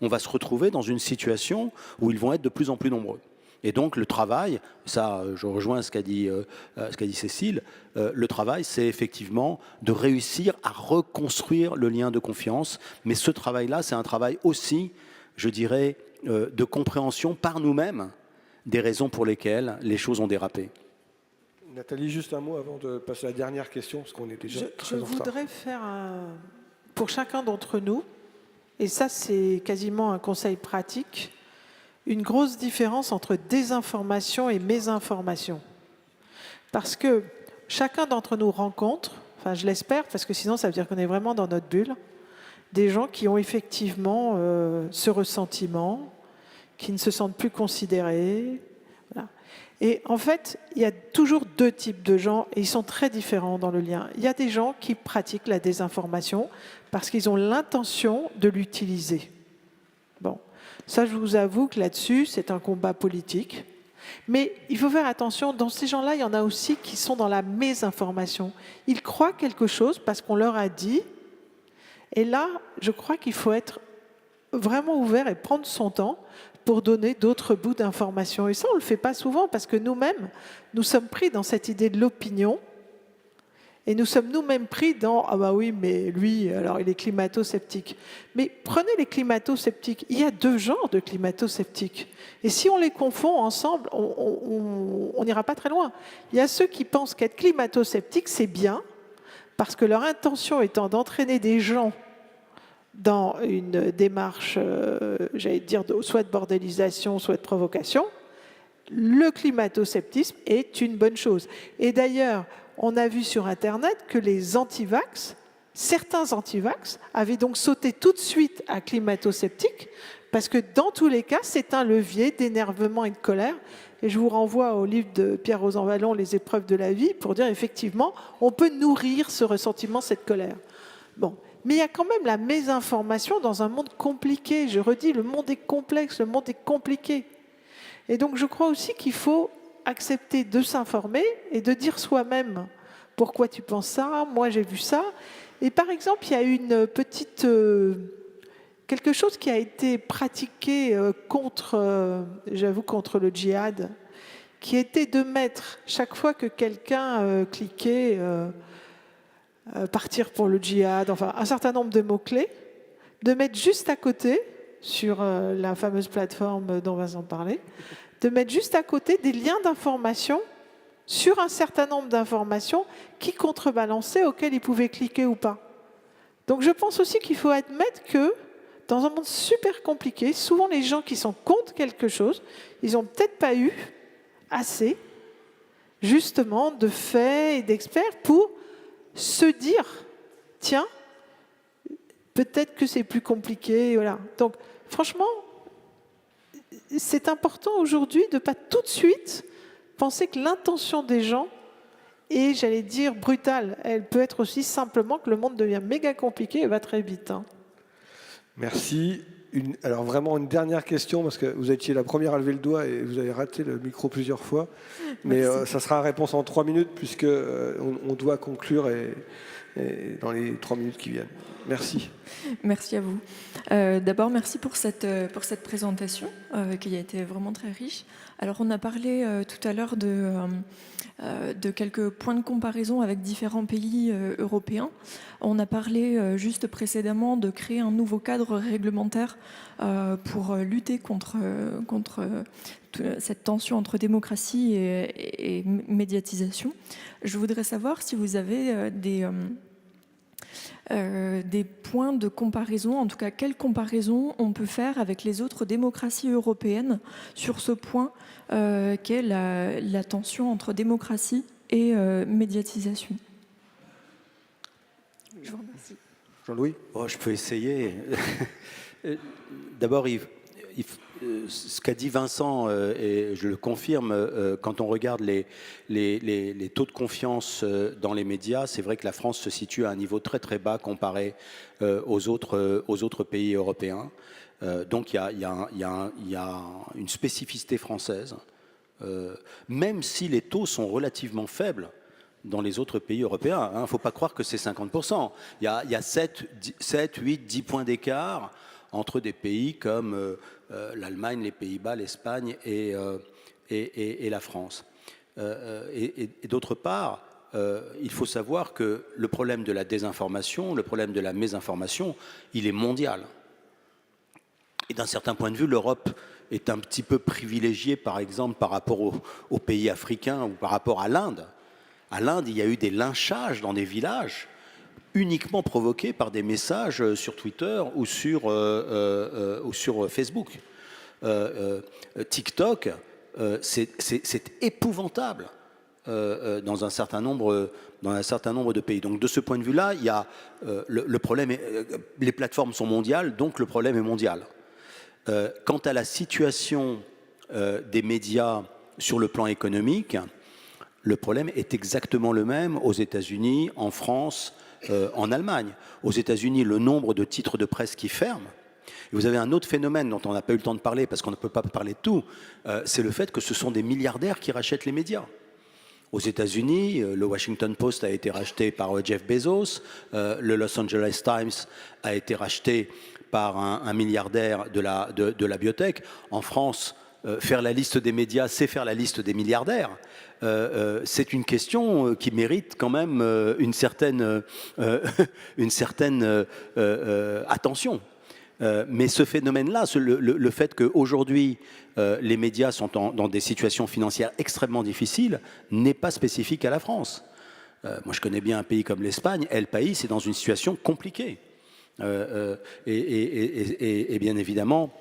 on va se retrouver dans une situation où ils vont être de plus en plus nombreux. Et donc le travail, ça je rejoins ce qu'a dit Cécile, le travail c'est effectivement de réussir à reconstruire le lien de confiance, mais ce travail-là c'est un travail aussi, je dirais, de compréhension par nous-mêmes des raisons pour lesquelles les choses ont dérapé. Nathalie, juste un mot avant de passer à la dernière question, parce qu'on est déjà très en retard. Je voudrais faire pour chacun d'entre nous, et ça c'est quasiment un conseil pratique, une grosse différence entre désinformation et mésinformation. Parce que chacun d'entre nous rencontre, enfin je l'espère, parce que sinon ça veut dire qu'on est vraiment dans notre bulle, des gens qui ont effectivement ce ressentiment, qui ne se sentent plus considérés. Voilà. Et en fait, il y a toujours deux types de gens, et ils sont très différents dans le lien. Il y a des gens qui pratiquent la désinformation parce qu'ils ont l'intention de l'utiliser. Bon. Ça, je vous avoue que là-dessus, c'est un combat politique. Mais il faut faire attention, dans ces gens-là, il y en a aussi qui sont dans la mésinformation. Ils croient quelque chose parce qu'on leur a dit. Et là, je crois qu'il faut être vraiment ouvert et prendre son temps pour donner d'autres bouts d'informations. Et ça, on ne le fait pas souvent parce que nous-mêmes, nous sommes pris dans cette idée de l'opinion. Et nous sommes nous-mêmes pris dans « Ah bah oui, mais lui, alors il est climato-sceptique ». Mais prenez les climato-sceptiques. Il y a deux genres de climato-sceptiques. Et si on les confond ensemble, on n'ira pas très loin. Il y a ceux qui pensent qu'être climato-sceptique, c'est bien, parce que leur intention étant d'entraîner des gens dans une démarche, j'allais dire, soit de bordélisation, soit de provocation, le climato-sceptisme est une bonne chose. Et d'ailleurs, on a vu sur Internet que les antivax, certains antivax, avaient donc sauté tout de suite à climato-sceptique, parce que dans tous les cas, c'est un levier d'énervement et de colère. Et je vous renvoie au livre de Pierre Rosanvallon, Les épreuves de la vie, pour dire effectivement, on peut nourrir ce ressentiment, cette colère. Bon. Mais il y a quand même la mésinformation dans un monde compliqué. Je redis, le monde est complexe, le monde est compliqué. Et donc je crois aussi qu'il faut accepter de s'informer et de dire soi-même pourquoi tu penses ça, moi j'ai vu ça. Et par exemple, il y a une petite... quelque chose qui a été pratiqué j'avoue, contre le djihad, qui était de mettre, chaque fois que quelqu'un cliquait partir pour le djihad, enfin un certain nombre de mots-clés, de mettre juste à côté, sur la fameuse plateforme dont Vincent parlait, de mettre juste à côté des liens d'information sur un certain nombre d'informations qui contrebalançaient, auxquelles ils pouvaient cliquer ou pas. Donc je pense aussi qu'il faut admettre que dans un monde super compliqué, souvent les gens qui sont contre quelque chose, ils n'ont peut-être pas eu assez, justement, de faits et d'experts pour se dire, tiens, peut-être que c'est plus compliqué. Voilà. Donc franchement, c'est important aujourd'hui de ne pas tout de suite penser que l'intention des gens est, j'allais dire, brutale. Elle peut être aussi simplement que le monde devient méga compliqué et va très vite. Merci. Alors vraiment une dernière question, parce que vous étiez la première à lever le doigt et vous avez raté le micro plusieurs fois. Mais ça sera réponse en 3 minutes, puisqu'on doit conclure dans les 3 minutes qui viennent. Merci. Merci à vous. D'abord, merci pour cette présentation qui a été vraiment très riche. Alors, on a parlé tout à l'heure de quelques points de comparaison avec différents pays européens. On a parlé juste précédemment de créer un nouveau cadre réglementaire pour lutter contre cette tension entre démocratie et médiatisation. Je voudrais savoir si vous avez des points de comparaison, en tout cas quelle comparaison on peut faire avec les autres démocraties européennes sur ce point qu'est la tension entre démocratie et médiatisation. Je vous remercie. Jean-Louis ? Je peux essayer. D'abord, ce qu'a dit Vincent, et je le confirme, quand on regarde les taux de confiance dans les médias, c'est vrai que la France se situe à un niveau très très bas comparé aux autres pays européens. Donc il y a une spécificité française, même si les taux sont relativement faibles dans les autres pays européens. Il ne faut pas croire que c'est 50%. Il y a 7, 8, 10 points d'écart entre des pays comme l'Allemagne, les Pays-Bas, l'Espagne et la France. Et d'autre part, il faut savoir que le problème de la désinformation, le problème de la mésinformation, il est mondial. Et d'un certain point de vue, l'Europe est un petit peu privilégiée, par exemple, par rapport aux pays africains ou par rapport à l'Inde. À l'Inde, il y a eu des lynchages dans des villages uniquement provoqués par des messages sur Twitter ou sur Facebook. TikTok, c'est épouvantable dans un certain nombre de pays. Donc de ce point de vue-là, il y a le problème. Les plateformes sont mondiales, donc le problème est mondial. Quant à la situation des médias sur le plan économique, le problème est exactement le même aux États-Unis, en France, en Allemagne. Aux États-Unis, le nombre de titres de presse qui ferment. Et vous avez un autre phénomène dont on n'a pas eu le temps de parler parce qu'on ne peut pas parler de tout, c'est le fait que ce sont des milliardaires qui rachètent les médias. Aux États-Unis, le Washington Post a été racheté par Jeff Bezos, le Los Angeles Times a été racheté par un milliardaire de la biotech. En France, faire la liste des médias, c'est faire la liste des milliardaires. C'est une question qui mérite quand même une certaine attention. Mais ce phénomène-là, le fait qu'aujourd'hui les médias sont dans des situations financières extrêmement difficiles, n'est pas spécifique à la France. Moi, je connais bien un pays comme l'Espagne. El País est dans une situation compliquée. Et bien évidemment,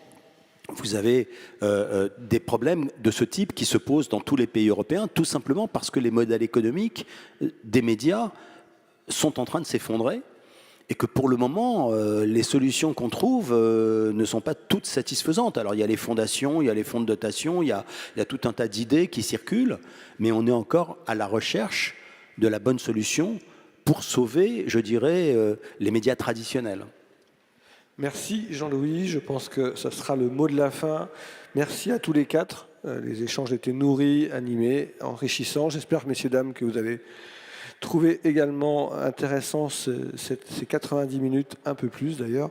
vous avez des problèmes de ce type qui se posent dans tous les pays européens, tout simplement parce que les modèles économiques des médias sont en train de s'effondrer et que pour le moment, les solutions qu'on trouve ne sont pas toutes satisfaisantes. Alors il y a les fondations, il y a les fonds de dotation, il y a tout un tas d'idées qui circulent, mais on est encore à la recherche de la bonne solution pour sauver, je dirais, les médias traditionnels. Merci Jean-Louis, je pense que ce sera le mot de la fin. Merci à tous les quatre Les échanges étaient nourris, animés, enrichissants. J'espère, messieurs, dames, que vous avez trouvé également intéressant ces 90 minutes, un peu plus d'ailleurs.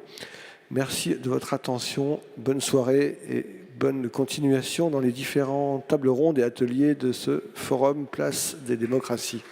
Merci de votre attention. Bonne soirée et bonne continuation dans les différentes tables rondes et ateliers de ce forum Place des démocraties.